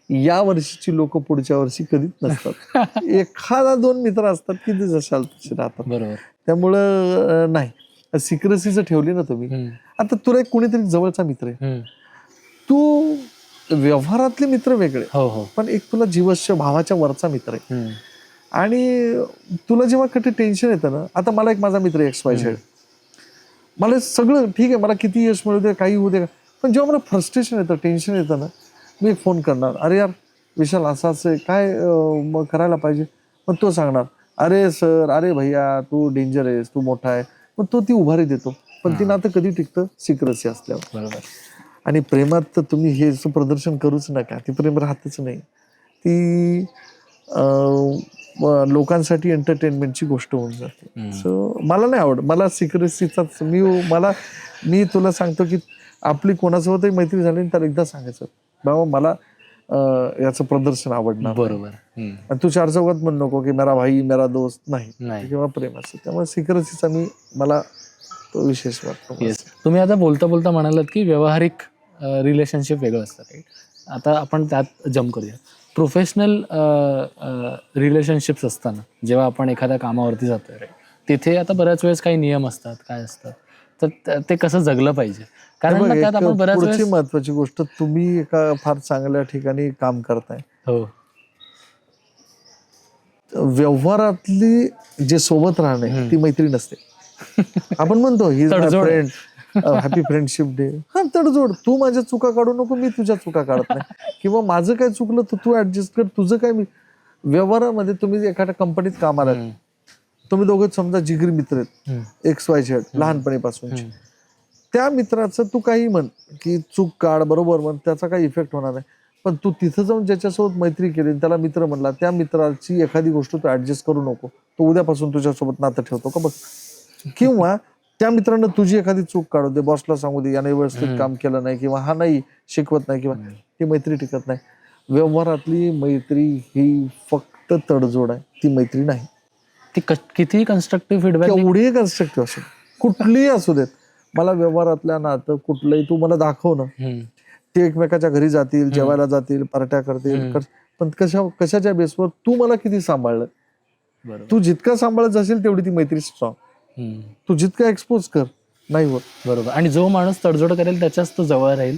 [SPEAKER 1] या वर्षीची लोक पुढच्या वर्षी कधीच नसतात. एखादा 2 मित्र असतात की ते जशाल तसे राहतात.
[SPEAKER 2] बरोबर.
[SPEAKER 1] त्यामुळं नाही, सिक्रेसी जर ठेवली ना तुम्ही, आता तुला एक कोणीतरी जवळचा मित्र आहे, तू व्यवहारातले मित्र वेगळे, पण एक तुला जीवस्य भावाच्या वरचा मित्र आहे, आणि तुला जेव्हा कधी टेन्शन येतं ना, आता मला एक माझा मित्र XYZ, मला सगळं ठीक आहे, मला किती यश मिळू दे, काही होऊ दे, पण जेव्हा मला फ्रस्ट्रेशन येतं, टेन्शन येतं ना, मी एक फोन करणार, अरे यार विशाल असं असं काय मग करायला पाहिजे. मग तो सांगणार, अरे सर, अरे भैया तू डेंजर आहेस, तू मोठा आहे. मग तो ती उभारी देतो. पण ती नातं कधी टिकतं? सिक्रेसी असल्यावर.
[SPEAKER 2] बरोबर.
[SPEAKER 1] आणि प्रेमात तर तुम्ही हे प्रदर्शन करूच नका, ती प्रेम राहतच नाही. ती लोकांसाठी एंटरटेनमेंटची गोष्ट होऊन जाते. सो मला नाही आवडत, मला सिक्रेसीचाच, मी तुला सांगतो की आपली कोणासोबतही मैत्री झाली तर एकदा सांगायचं, बाबा मला याचं प्रदर्शन आवडणार नाही.
[SPEAKER 2] बरोबर.
[SPEAKER 1] आणि तू चार चौकात म्हण नको की मेरा भाई मेरा दोस्त नाही
[SPEAKER 2] नाही.
[SPEAKER 1] किंवा प्रेमाचं. त्यामुळे सिक्रेसीचा मला तो विशेष वाटतो.
[SPEAKER 2] येस. तुम्ही आता बोलता बोलता म्हणालात की व्यावहारिक रिलेशनशिप वेगळं असतं, राईट? आता आपण त्यात जम्प करूया. प्रोफेशनल रिलेशनशिप्स असताना जेव्हा आपण एखाद्या कामावरती जातोय, राईट, तिथे आता बऱ्याच वेळेस काही नियम असतात, काय असतात, तर ते कसं जगलं पाहिजे? कारण
[SPEAKER 1] बघ,
[SPEAKER 2] मग त्यात आपण बऱ्याच
[SPEAKER 1] पुढची
[SPEAKER 2] वेळेस
[SPEAKER 1] महत्वाची गोष्ट, तुम्ही एका फार चांगल्या ठिकाणी काम करताय,
[SPEAKER 2] हो
[SPEAKER 1] व्यवहारातली जे सोबत राहणे ती मैत्री नसते. आपण म्हणतो ही
[SPEAKER 2] तडजोड.
[SPEAKER 1] Friend, happy friendship day. हा, तडजोड. तू माझ्या चुका काढू नको, मी तुझ्या चुका काढत नाही, किंवा माझं काय चुकलं तर तू ऍडजस्ट कर, तुझं काय मी. व्यवहारामध्ये तुम्ही एखाद्या कंपनीत कामाला आहेत, तुम्ही दोघं समजा जिगरी मित्र आहेत, XYZ लहानपणीपासूनचे. त्या मित्राचं तू काही म्हण की चूक काढ, बरोबर म्हण, त्याचा काही इफेक्ट होणार नाही. पण तू तिथं जाऊन ज्याच्यासोबत मैत्री केली, त्याला मित्र म्हणला, त्या मित्राची एखादी गोष्ट तू ऍडजस्ट करू नको. तो उद्यापासून तुझ्यासोबत नातं ठेवतो का बघ. किंवा त्या मित्रानं तुझी एखादी चूक काढू दे, बॉसला सांगू दे याने व्यवस्थित काम केलं नाही, किंवा हा नाही शिकवत नाही, किंवा ती मैत्री टिकत नाही. व्यवहारातली मैत्री ही फक्त तडजोड आहे, ती मैत्री नाही.
[SPEAKER 2] ती किती कन्स्ट्रक्टिव्ह फीडबॅक
[SPEAKER 1] केवढीही कन्स्ट्रक्टिव्ह असो, कुठलीही असू देत, मला व्यवहारातल्या नातं कुठलंही तू मला दाखव ना. ते एकमेकाच्या घरी जातील, जेवायला जातील, पार्ट्या करतील, पण कशाच्या बेसवर तू मला किती सांभाळलं. तू जितका सांभाळत जाशील तेवढी ती मैत्री स्ट्रॉंग. तू जितका एक्सपोज कर, नाही होत.
[SPEAKER 2] बरोबर. आणि जो माणूस तडजोड करेल त्याच्याच तो जवळ राहील,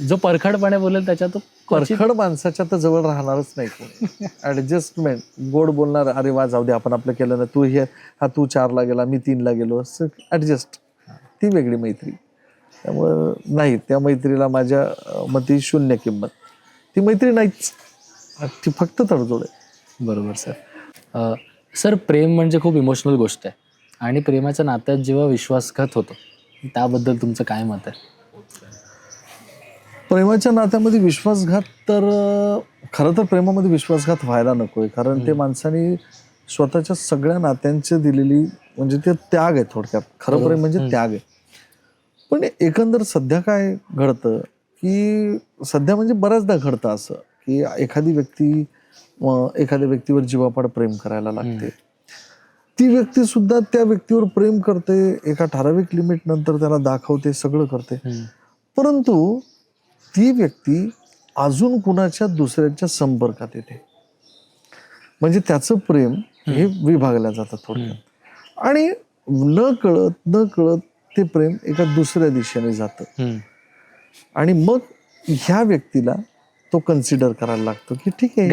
[SPEAKER 2] जो परखडपणे बोलेल त्याच्या तो
[SPEAKER 1] परखड माणसाच्या तर जवळ राहणारच नाही कोणी. ऍडजस्टमेंट, गोड बोलणार, अरे वा जाऊ दे आपण आपलं केलं ना, तू हे हा तू 4ला गेला मी 3ला गेलो, असं ऍडजस्ट, ती वेगळी मैत्री. त्यामुळं नाही, त्या मैत्रीला माझ्या मते 0 किंमत. ती मैत्री नाहीच, ती फक्त तडजोड आहे.
[SPEAKER 2] बरोबर सर. सर, प्रेम म्हणजे खूप इमोशनल गोष्ट आहे, आणि प्रेमाच्या नात्यात जेव्हा विश्वासघात होतो त्याबद्दल तुमचं काय मत आहे?
[SPEAKER 1] प्रेमाच्या नात्यामध्ये विश्वासघात तर खरं तर प्रेमामध्ये विश्वासघात व्हायला नकोय, कारण ते माणसाने स्वतःच्या सगळ्या नात्यांचे दिलेली, म्हणजे ते त्याग आहे थोडक्यात. खरं प्रेम म्हणजे त्याग आहे. पण एकंदर सध्या काय घडतं की सध्या म्हणजे बऱ्याचदा घडतं असं की एखादी व्यक्ती एखाद्या व्यक्तीवर जीवापाड प्रेम करायला लागते. ती व्यक्ती सुद्धा त्या व्यक्तीवर प्रेम करते, एका ठराविक लिमिट नंतर त्याला दाखवते, सगळं करते, परंतु ती व्यक्ती अजून कुणाच्या दुसऱ्याच्या संपर्कात येते. म्हणजे त्याचं प्रेम हे विभागलं जातं थोडक्यात, आणि न कळत ते प्रेम एका दुसऱ्या दिशेने जातं. आणि मग ह्या व्यक्तीला तो कन्सिडर करायला लागतो की ठीक आहे,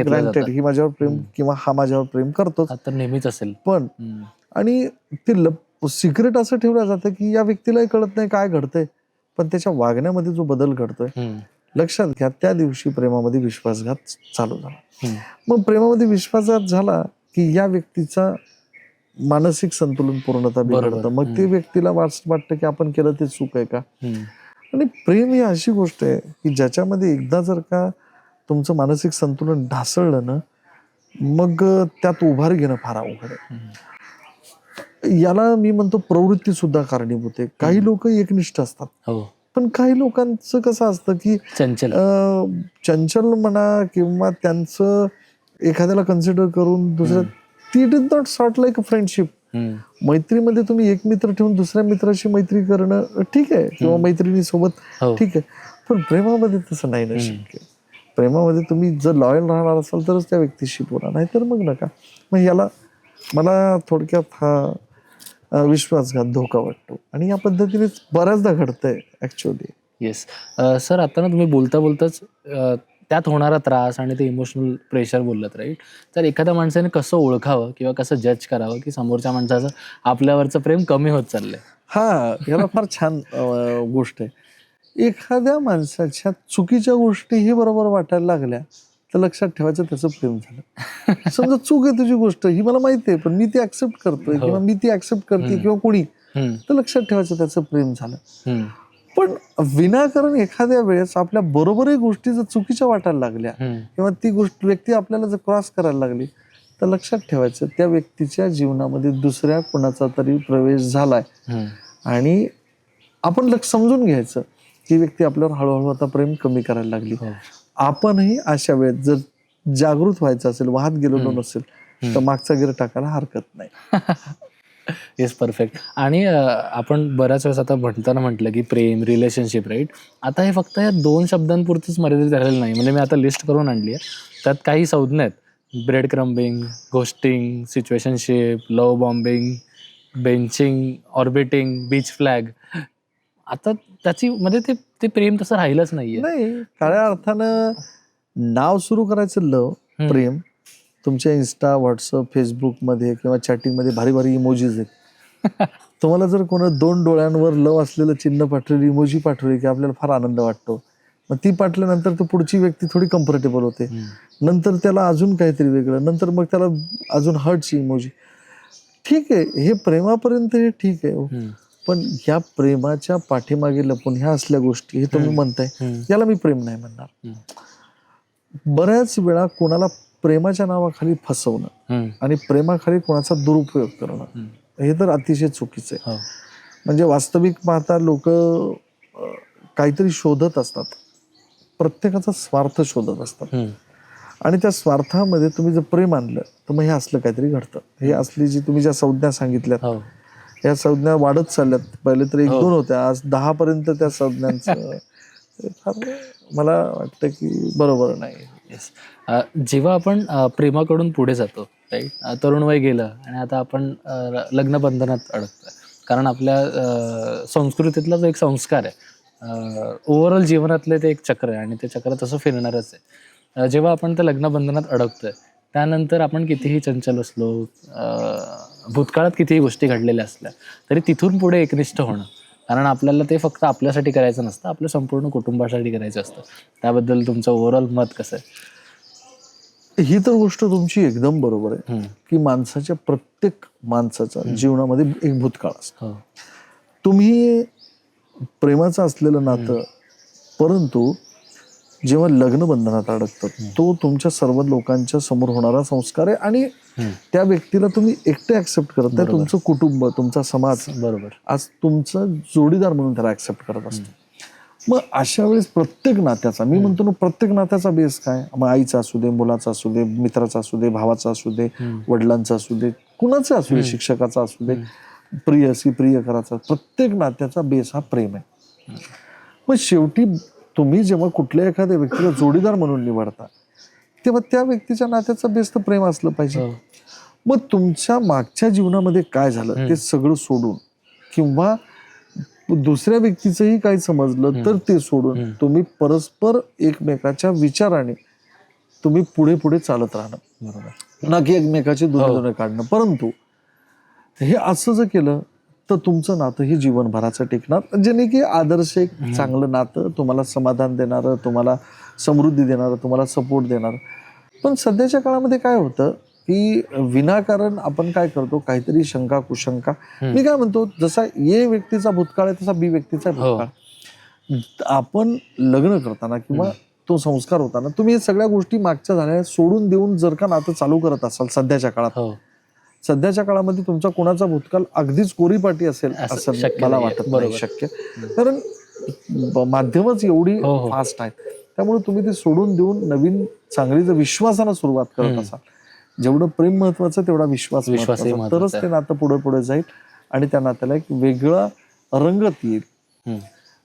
[SPEAKER 1] ग्रँटेड, ही माझ्यावर प्रेम, किंवा हा माझ्यावर प्रेम करतोच,
[SPEAKER 2] तर नेहमीच असेल.
[SPEAKER 1] पण आणि ते सिक्रेट असं ठेवलं जातं की या व्यक्तीलाही कळत नाही काय घडतंय, पण त्याच्या वागण्यामध्ये जो बदल घडतोय, लक्षात घ्या, त्या दिवशी प्रेमामध्ये विश्वासघात चालू झाला. मग प्रेमामध्ये विश्वासघात झाला की या व्यक्तीचा मानसिक संतुलन पूर्णतः बिघडतं. मग ते व्यक्तीला वाटतं की आपण केलं ते चूक आहे का. आणि प्रेम ही अशी गोष्ट आहे की ज्याच्यामध्ये एकदा जर का तुमचं मानसिक संतुलन ढासळलं ना, मग त्यात उभारी घेणं फार अवघड आहे. याला मी म्हणतो प्रवृत्ती सुद्धा कारणीभूत आहे. काही लोक एकनिष्ठ असतात, पण काही लोकांचं कसं असतं की चंचल म्हणा, किंवा त्यांचं एखाद्याला कन्सिडर करून दुसऱ्या, ती did not sort like a friendship. मैत्रीमध्ये तुम्ही एक मित्र ठेवून दुसऱ्या मित्राशी मैत्री करणं ठीक आहे, किंवा मैत्रिणी सोबत ठीक आहे, पण प्रेमामध्ये तसं नाही ना शक्य. प्रेमामध्ये तुम्ही जर लॉयल राहणार असाल तरच त्या व्यक्तीशी बोला, नाहीतर मग नका. मग याला मला थोडक्यात हा विश्वासघात धोका वाटतो, आणि या पद्धतीने बऱ्याचदा घडतंय ऍक्च्युअली.
[SPEAKER 2] येस सर, आता ना तुम्ही बोलता बोलताच त्यात होणारा त्रास आणि ते इमोशनल प्रेशर बोललात, राईट? तर एखाद्या माणसाने कसं ओळखावं किंवा कसं जज करावं की समोरच्या माणसाचं आपल्यावरचं प्रेम कमी होत चाललंय?
[SPEAKER 1] हा, याला फार छान गोष्ट आहे. एखाद्या माणसाच्या चुकीच्या गोष्टीही बरोबर वाटायला लागल्या तर लक्षात ठेवायचं त्याचं प्रेम झालं. समजा चूक आहे तुझी गोष्ट, ही मला माहिती आहे, पण मी ती ऍक्सेप्ट करतोय, किंवा मी ती ऍक्सेप्ट करते, किंवा कोणी, तर लक्षात ठेवायचं त्याचं प्रेम झालं. पण विनाकारण एखाद्या वेळेस आपल्या बरोबरही गोष्टी जर चुकीच्या वाटायला लागल्या, किंवा ती गोष्ट व्यक्ती आपल्याला जर क्रॉस करायला लागली, तर लक्षात ठेवायचं त्या व्यक्तीच्या जीवनामध्ये दुसऱ्या कोणाचा तरी प्रवेश झालाय, आणि आपण समजून घ्यायचं की व्यक्ती आपल्यावर हळूहळू आता प्रेम कमी करायला लागली. आपणही अशा वेळेत जर जागृत व्हायचं असेल, वाहत गेलेलो नसेल, तर मागचा गिर टाकायला हरकत नाही.
[SPEAKER 2] Yes, perfect. आणि आपण बऱ्याच वेळेस आता म्हणताना म्हटलं की प्रेम, रिलेशनशिप, राईट? आता हे फक्त या 2 शब्दांपुरतंच मर्यादित राहिलेलं नाही. म्हणजे मी आता लिस्ट करून आणली आहे. त्यात काही संज्ञा आहेत. Bread crumbing, ghosting, situationship, love bombing, benching, orbiting, beach flag. आता त्याची म्हणजे ते प्रेम तसं राहिलंच नाहीये.
[SPEAKER 1] नाही, खऱ्या अर्थानं नाव सुरू करायचं लव, प्रेम. तुमच्या इन्स्टा, व्हॉट्सअप, फेसबुकमध्ये किंवा चॅटिंगमध्ये भारी भारी इमोजीज आहेत. तुम्हाला जर कोणा 2 डोळ्यांवर लव असलेलं चिन्ह पाठवली, इमोजी पाठवली की आपल्याला फार आनंद वाटतो. मग ती पाठवल्यानंतर तर पुढची व्यक्ती थोडी कम्फर्टेबल होते. नंतर त्याला अजून काहीतरी वेगळं, नंतर मग त्याला अजून हर्टची इमोजी. ठीक आहे, हे प्रेमापर्यंत हे ठीक आहे. पण ह्या प्रेमाच्या पाठीमागे लपून ह्या असल्या गोष्टी, हे तुम्ही म्हणताय, याला मी प्रेम नाही म्हणणार. बऱ्याच वेळा कोणाला प्रेमाच्या नावाखाली फसवणं आणि प्रेमाखाली कोणाचा दुरुपयोग करणं, हे तर अतिशय चुकीचं आहे. म्हणजे वास्तविक पाहता लोक काहीतरी शोधत असतात, प्रत्येकाचा स्वार्थ शोधत असतात. आणि त्या स्वार्थामध्ये तुम्ही जर प्रेम आणलं तर मग हे असलं काहीतरी घडतं. हे असली जी तुम्ही ज्या संज्ञा सांगितल्यात, या संज्ञा वाढत चालल्यात. पहिले तर 1-2 होत्या, आज 10 पर्यंत त्या संज्ञांचं मला वाटतं की बरोबर नाही.
[SPEAKER 2] येस. जेव्हा आपण प्रेमाकडून पुढे जातो, राईट? तरुण वय गेलं आणि आता आपण लग्नबंधनात अडकतोय. कारण आपल्या संस्कृतीतला जो एक संस्कार आहे, ओव्हरऑल जीवनातले ते एक चक्र आहे आणि ते चक्र तसं फिरणारच आहे. जेव्हा आपण त्या लग्नबंधनात अडकतोय, त्यानंतर आपण कितीही चंचल असलो, भूतकाळात कितीही गोष्टी घडलेल्या असल्या, तरी तिथून पुढे एकनिष्ठ होणं, कारण आपल्याला ते फक्त आपल्यासाठी करायचं नसतं, आपल्या संपूर्ण कुटुंबासाठी करायचं असतं. त्याबद्दल तुमचं ओव्हरऑल मत कसं आहे?
[SPEAKER 1] ही तर गोष्ट तुमची एकदम बरोबर आहे की माणसाच्या प्रत्येक माणसाच्या जीवनामध्ये एक भूतकाळ असतो. तुम्ही प्रेमाचं असलेलं नातं, परंतु जेव्हा लग्न बंधनात अडकतात, तो तुमच्या सर्व लोकांच्या समोर होणारा संस्कार आहे आणि त्या व्यक्तीला तुम्ही एकटे ऍक्सेप्ट करत नाही. तुमचं कुटुंब, तुमचा समाज
[SPEAKER 2] बरोबर
[SPEAKER 1] आज तुमचं जोडीदार म्हणून त्याला ऍक्सेप्ट करत असतो. मग अशा वेळेस प्रत्येक नात्याचा, मी म्हणतो ना, प्रत्येक नात्याचा बेस काय? मग आईचा असू दे, मुलाचा असू दे, मित्राचा असू दे, भावाचा असू दे, वडिलांचा असू दे, कुणाचा असू दे, शिक्षकाचा असू दे, प्रियसी प्रियकराचा, प्रत्येक नात्याचा बेस हा प्रेम आहे. मग शेवटी तुम्ही जेव्हा कुठल्या एखाद्या व्यक्तीला जोडीदार म्हणून निवडता, तेव्हा त्या व्यक्तीच्या नात्याचा बेस तर प्रेम असलं पाहिजे. मग तुमच्या मागच्या जीवनामध्ये काय झालं ते सगळं सोडून, किंवा दुसऱ्या व्यक्तीचंही काही समजलं तर ते सोडून, तुम्ही परस्पर एकमेकाच्या विचाराने तुम्ही पुढे पुढे चालत राहणं, बरोबर ना, की एकमेकाचे दुने काढणं. परंतु हे असं जर केलं तर तुमचं नातं हे जीवनभराचं टिकणार, जेणे की आदर्श एक चांगलं नातं, तुम्हाला समाधान देणारं, तुम्हाला समृद्धी देणारं, तुम्हाला सपोर्ट देणारं. पण सध्याच्या काळामध्ये काय होतं की विनाकारण आपण काय करतो, काहीतरी शंका कुशंका. मी काय म्हणतो, जसा ए व्यक्तीचा भूतकाळ आहे तसा बी व्यक्तीचा भूतकाळ. आपण लग्न करताना किंवा तो संस्कार होताना तुम्ही हे सगळ्या गोष्टी मागच्या झाल्या सोडून देऊन जर का नातं चालू करत असाल सध्याच्या काळात, सध्याच्या काळामध्ये तुमचा कोणाचा भूतकाळ अगदीच कोरीपाटी असेल असं मला वाटत नाही शक्य. कारण माध्यमच एवढी फास्ट आहेत, त्यामुळे तुम्ही ते सोडून देऊन नवीन चांगली जर विश्वासाला सुरुवात करत असाल, जेवढं प्रेम महत्वाचं तेवढा विश्वास महत्वाचा, तरच ते नातं पुढे पुढे जाईल आणि त्या नात्याला एक वेगळा रंगत येईल.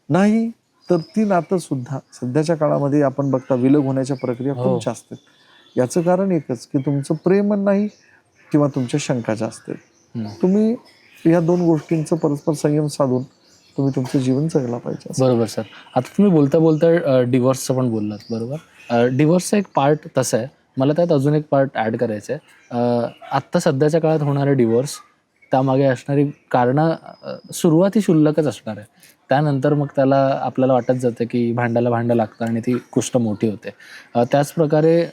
[SPEAKER 1] नाही तर ती नातं सुद्धा सध्याच्या काळामध्ये आपण बघता विलग होण्याच्या प्रक्रिया खूप जास्त आहेत. याचं कारण एकच की तुमचं प्रेम नाही किंवा तुमच्या शंका जास्त आहेत. तुम्ही या 2 गोष्टींचं परस्पर संयम साधून तुम्ही तुमचं जीवन जगला पाहिजे.
[SPEAKER 2] बरोबर सर. आता तुम्ही बोलता बोलता डिवोर्सचं पण बोललात, बरोबर? डिवोर्सचा एक पार्ट तसा आहे, मला त्यात अजून एक पार्ट ॲड करायचं आहे. आत्ता सध्याच्या काळात होणारे डिवोर्स, त्यामागे असणारी कारणं सुरुवाती क्षुल्लकच असणार आहे. त्यानंतर मग त्याला आपल्याला वाटत जातं की भांड्याला भांडं लागतं आणि ती गोष्ट मोठी होते. त्याचप्रकारे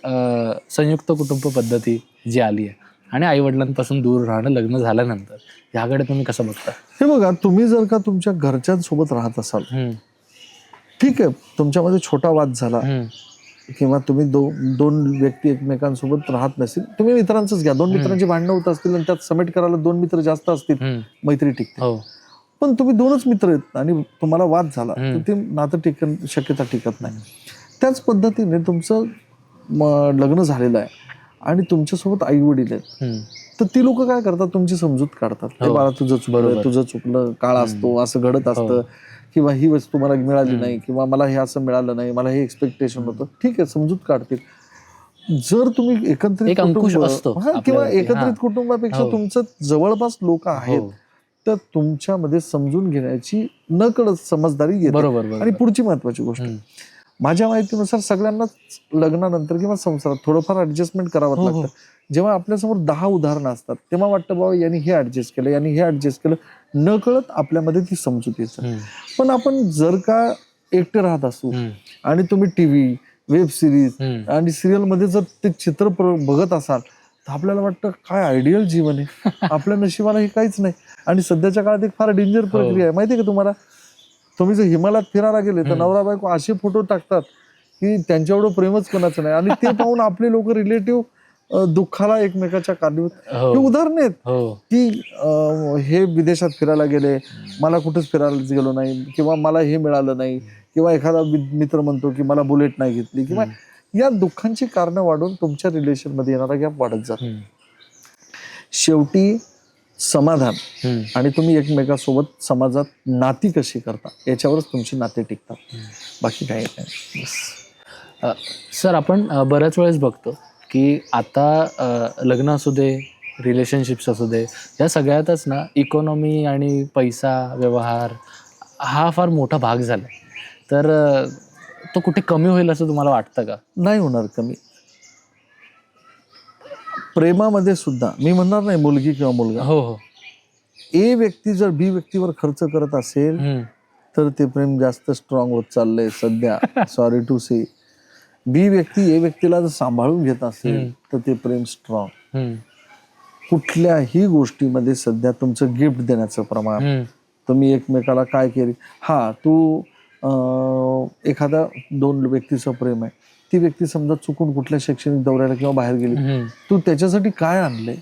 [SPEAKER 2] संयुक्त कुटुंब पद्धती जी आली आहे आणि आईवडिलांपासून दूर राहणं लग्न झाल्यानंतर, ह्याकडे तुम्ही कसं बघता?
[SPEAKER 1] हे बघा, तुम्ही जर का तुमच्या घरच्यांसोबत राहत असाल, ठीक आहे, तुमच्यामध्ये छोटा वाद झाला किंवा तुम्ही 2 व्यक्ती एकमेकांसोबत राहत नसेल, तुम्ही मित्रांचंच घ्या, 2 मित्रांची भांडणं होत असतील आणि त्यात समेट करायला 2 मित्र जास्त असतील, मैत्री टिकते. पण तुम्ही 2च मित्र आहेत आणि तुम्हाला वाद झाला तर ते नातं शक्यता टिकत नाही. त्याच पद्धतीने तुमचं लग्न झालेलं आहे आणि तुमच्यासोबत आई वडील आहेत, तर ती लोक काय करतात, तुमची समजूत काढतात. हे बाळा तुझं चुकलं, तुझं चुकलं, काळ असतो, असं घडत असतं, किंवा ही वस्तू मला मिळाली नाही, किंवा मला हे असं मिळालं नाही, मला हे एक्सपेक्टेशन होतं. ठीक आहे, समजूत काढतील. जर तुम्ही एकत्रित किंवा एकत्रित कुटुंबापेक्षा तुमचं जवळपास लोक आहेत, तर तुमच्यामध्ये समजून घेण्याची नकळत समजदारी येते. आणि पुढची महत्वाची गोष्ट, माझ्या माहितीनुसार सगळ्यांनाच लग्नानंतर किंवा संसारात थोडंफार ऍडजस्टमेंट करावं लागतं. जेव्हा आपल्यासमोर 10 उदाहरणं असतात तेव्हा वाटतं बाबा यांनी हे ऍडजस्ट केलं, यांनी हे ऍडजस्ट केलं, नकळत आपल्यामध्ये ती समजूत येते. पण आपण जर का एकटे राहत असू आणि तुम्ही टीव्ही, वेब सिरीज आणि सिरियल मध्ये जर ते चित्र बघत असाल, तर आपल्याला वाटतं काय आयडियल जीवन आहे, आपल्या नशिबाला हे काहीच नाही. आणि सध्याच्या काळात एक फार डेंजर प्रक्रिया आहे, माहितीये का तुम्हाला? तुम्ही जर हिमालयात फिरायला गेले तर नवरा बायको असे फोटो टाकतात की त्यांच्या एवढं प्रेमच कोणाचं नाही, आणि ते पाहून आपले लोक रिलेटिव्ह दुःखाला एकमेकाच्या कारणीभूत. हे उदाहरण आहेत की हे विदेशात फिरायला गेले, मला कुठेच फिरायला गेलो नाही, किंवा मला हे मिळालं नाही, किंवा एखादा मित्र म्हणतो की मला बुलेट नाही घेतली, किंवा या दुःखांची कारणं वाढून तुमच्या रिलेशन मध्ये येणारा गॅप वाढत जातो. शेवटी समाधान आणि तुम्ही एकमेकांसोबत समाजात नाती कशी करता याच्यावरच तुमची नाते टिकतात, बाकी काही नाही.
[SPEAKER 2] सर, आपण बऱ्याच वेळेस बघतो की आता लग्न असू दे, रिलेशनशिप्स असू दे, या सगळ्यातच ना इकॉनॉमी आणि पैसा व्यवहार हा फार मोठा भाग झाला. तर तो कुठे कमी होईल असं तुम्हाला वाटतं का?
[SPEAKER 1] नाही होणार कमी. प्रेमामध्ये सुद्धा मी म्हणणार नाही मुलगी किंवा मुलगा, ए व्यक्ती जर बी व्यक्तीवर खर्च करत असेल तर ते प्रेम जास्त स्ट्रॉंग होत चाललंय सध्या. सॉरी टू से. बी व्यक्ती ए व्यक्तीला जर सांभाळून घेत असेल तर ते प्रेम स्ट्रॉंग. कुठल्याही गोष्टीमध्ये सध्या तुमचं गिफ्ट देण्याचं प्रमाण, तुम्ही एकमेकाला काय केली, तू एखादा 2 व्यक्तीचं प्रेम आहे, ती व्यक्ती समजा चुकून कुठल्या शैक्षणिक दौऱ्याला किंवा बाहेर गेली, तू त्याच्यासाठी काय आणलंय,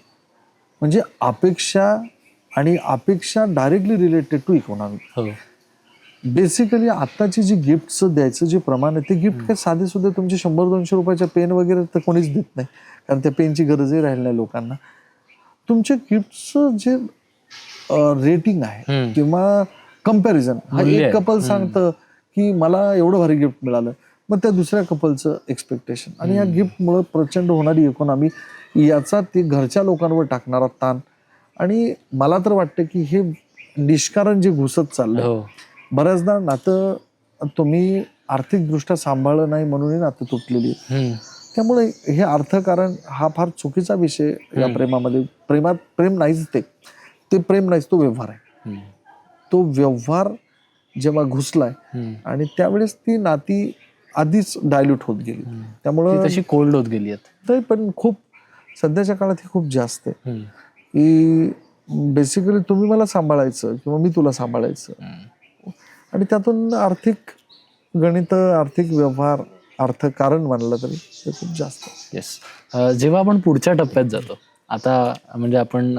[SPEAKER 1] म्हणजे अपेक्षा directly related to economy. Basically आताची जी गिफ्टचं द्यायचं जे प्रमाण आहे, ते गिफ्ट काय साधे सुद्धा तुमचे 100-200 रुपयाच्या पेन वगैरे तर कोणीच देत नाही, कारण त्या पेनची गरजही राहिली नाही लोकांना. तुमच्या गिफ्टचं जे रेटिंग आहे किंवा कम्पॅरिझन, एक कपल सांगतं की मला एवढं भारी गिफ्ट मिळालं, मग त्या दुसऱ्या कपलचं एक्सपेक्टेशन, आणि या गिफ्टमुळे प्रचंड होणारी इकॉनॉमी, याचा ते घरच्या लोकांवर टाकणारा ताण. आणि मला तर वाटतं की हे निष्कारण जे घुसत चाललंय, बऱ्याचदा नातं तुम्ही आर्थिकदृष्ट्या सांभाळलं नाही म्हणूनही नातं तुटलेली आहे. त्यामुळे हे अर्थकारण हा फार चुकीचा विषय या प्रेमामध्ये. प्रेम नाहीच, ते प्रेम नाहीच, तो व्यवहार आहे. तो व्यवहार जेव्हा घुसलाय आणि त्यावेळेस ती नाती आधीच डायल्यूट होत गेली, त्यामुळं
[SPEAKER 2] तशी कोल्ड होत गेली आहेत.
[SPEAKER 1] पण खूप सध्याच्या काळात हे खूप जास्त आहे की बेसिकली तुम्ही मला सांभाळायचं किंवा मी तुला सांभाळायचं, आणि त्यातून आर्थिक गणित, आर्थिक व्यवहार, अर्थकारण मानलं तरी ते खूप जास्त.
[SPEAKER 2] येस. जेव्हा आपण पुढच्या टप्प्यात जातो, आता म्हणजे आपण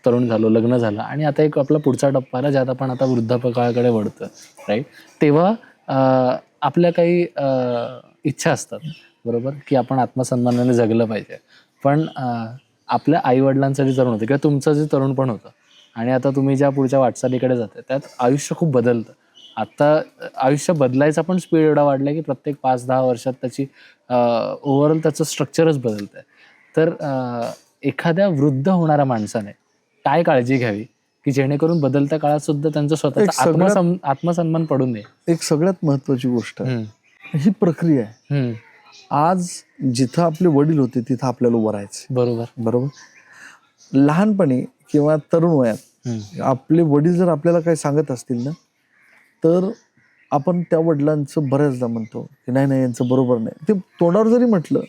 [SPEAKER 2] तरुण झालो, लग्न झालं, आणि आता एक आपला पुढचा टप्पा आला ज्यात आपण आता वृद्धापकाळाकडे वळतो, राईट? तेव्हा आपल्या काही इच्छा असतात, बरोबर, की आपण आत्मसन्मानाने जगलं पाहिजे. पण आपल्या आईवडिलांचं जे तरुण होतं किंवा तुमचं जे तरुणपण होतं, आणि आता तुम्ही ज्या पुढच्या वाटचालीकडे जाते त्यात आयुष्य खूप बदलतं. आता आयुष्य बदलायचा पण स्पीड एवढा वाढलाय की प्रत्येक 5-10 वर्षात त्याची ओव्हरऑल त्याचं स्ट्रक्चरच बदलतंय. तर एखाद्या वृद्ध होणाऱ्या माणसाने काय काळजी घ्यावी की जेणेकरून बदलत्या काळात सुद्धा त्यांचं स्वतःचा आत्मसन्मान पडू नये?
[SPEAKER 1] एक सगळ्यात महत्वाची गोष्ट ही प्रक्रिया आहे. आज जिथं आपले वडील होते तिथं आपल्याला उभं राहायचं. बरोबर. लहानपणी किंवा तरुण वयात आपले वडील जर आपल्याला काही सांगत असतील ना, तर आपण त्या वडिलांचं बऱ्याचदा म्हणतो की नाही यांचं बरोबर नाही. ते तोंडावर जरी म्हटलं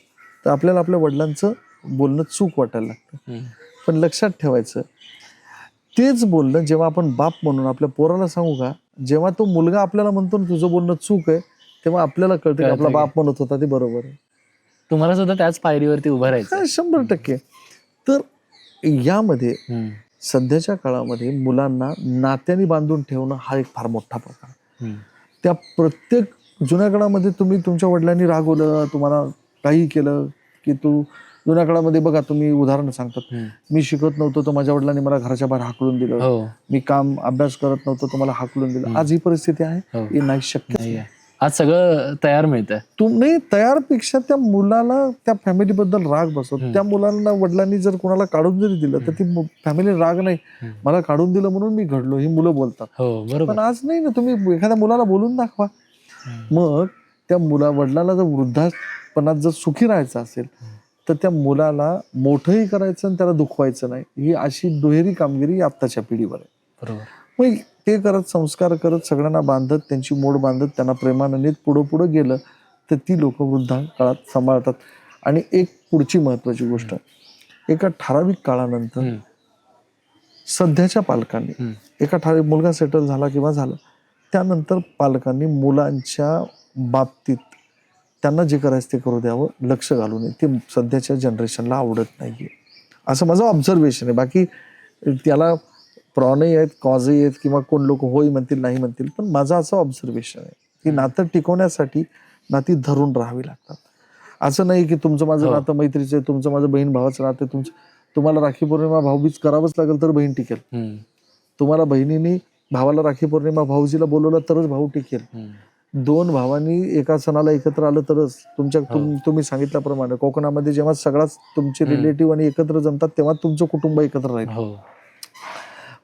[SPEAKER 1] तर आपल्याला आपल्या वडिलांचं बोलणं चूक वाटायला लागतं. पण लक्षात ठेवायचं, तेच बोलणं जेव्हा आपण बाप म्हणून आपल्या पोराला सांगू का, जेव्हा तो मुलगा आपल्याला म्हणतो ना तुझं बोलणं चूक आहे, तेव्हा आपल्याला कळतं की आपला बाप म्हणत होता ते बरोबर आहे.
[SPEAKER 2] तुम्हाला सुद्धा त्याच पायरीवरती उभं राहायचं.
[SPEAKER 1] 100%. तर यामध्ये सध्याच्या काळामध्ये मुलांना नात्याने बांधून ठेवणं हा एक फार मोठा प्रकार. त्या प्रत्येक जुन्या काळामध्ये तुम्ही तुमच्या वडिलांनी रागवलं, तुम्हाला काही केलं की जुन्या काळामध्ये बघा, तुम्ही उदाहरण सांगतात, मी शिकत नव्हतो तर माझ्या वडिलांनी मला घराच्या बाहेर हाकलून दिलं,
[SPEAKER 2] हो
[SPEAKER 1] मी अभ्यास करत नव्हतो तर मला हाकलून दिलं. आज ही परिस्थिती आहे,
[SPEAKER 2] हो.
[SPEAKER 1] ही नाही शक्य.
[SPEAKER 2] नाही आहे. आज सगळं तयार मिळतंय.
[SPEAKER 1] तुम्ही तयारपेक्षा त्या मुलाला त्या फॅमिलीबद्दल राग बसत. त्या मुलांना वडिलांनी जर कोणाला काढून जरी दिलं तर ती फॅमिली राग नाही, मला काढून दिलं म्हणून मी घडलो, ही मुलं बोलतात.
[SPEAKER 2] हो बरोबर.
[SPEAKER 1] पण आज नाही ना, तुम्ही एखाद्या मुलाला बोलून दाखवा. मग त्या वडिलाला जर वृद्धापणात जर सुखी राहायचं असेल तर त्या मुलाला मोठंही करायचं आणि त्याला दुखवायचं नाही. ही अशी दुहेरी कामगिरी आत्ताच्या पिढीवर आहे.
[SPEAKER 2] बरोबर.
[SPEAKER 1] मग ते करत, संस्कार करत, सगळ्यांना बांधत, त्यांची मोड बांधत, त्यांना प्रेमानं नेत पुढं गेलं तर ती लोक वृद्धा काळात सांभाळतात. आणि एक पुढची महत्वाची गोष्ट, एका ठराविक काळानंतर सध्याच्या पालकांनी, एका ठराविक मुलगा सेटल झाला किंवा झालं त्यानंतर पालकांनी मुलांच्या बाबतीत त्यांना जे करायचं ते करू द्यावं, लक्ष घालू नये. ते सध्याच्या जनरेशनला आवडत नाहीये, असं माझं ऑब्झर्वेशन आहे. बाकी त्याला प्रॉनही आहेत, कॉजही आहेत, किंवा कोण लोक होय म्हणतील नाही म्हणतील, पण माझं असं ऑब्झर्वेशन आहे की नातं टिकवण्यासाठी नाती धरून राहावी लागतात. असं नाही की तुमचं माझं नातं मैत्रीचं आहे, तुमचं माझं बहीण भावाचं नातं आहे, तुम्हाला राखी पौर्णिमा भाऊबीज करावंच लागेल तर बहीण टिकेल. तुम्हाला बहिणीने भावाला राखी पौर्णिमा भाऊजीला बोलवलं तरच भाऊ टिकेल. दोन भावांनी एका सणाला एकत्र आलं तरच. तुम्ही सांगितल्याप्रमाणे कोकणामध्ये जेव्हा सगळाच तुमचे रिलेटिव्ह आणि एकत्र जमतात तेव्हा तुमचं कुटुंब एकत्र राहील.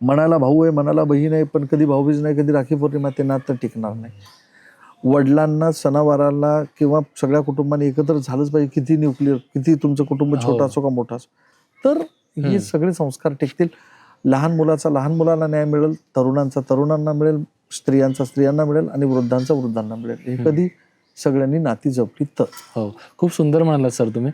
[SPEAKER 1] मनाला भाऊ आहे, मनाला बहीण आहे, पण कधी भाऊबीज नाही, कधी राखी पौर्णिमा, ते नातं टिकणार नाही. वडिलांना सणावाराला किंवा सगळ्या कुटुंबाने एकत्र झालंच पाहिजे, किती न्यूक्लिअर, किती तुमचं कुटुंब छोटं असो का मोठं असो, तर हे सगळे संस्कार टिकतील. लहान मुलाचा लहान मुलाला न्याय मिळेल, तरुणांचा तरुणांना मिळेल, स्त्रियांचा स्त्रियांना मिळेल आणि वृद्धांचा वृद्धांना मिळेल. हे कधी सगळ्यांनी नाती जपली तर.
[SPEAKER 2] हो, खूप सुंदर म्हणालात सर तुम्ही.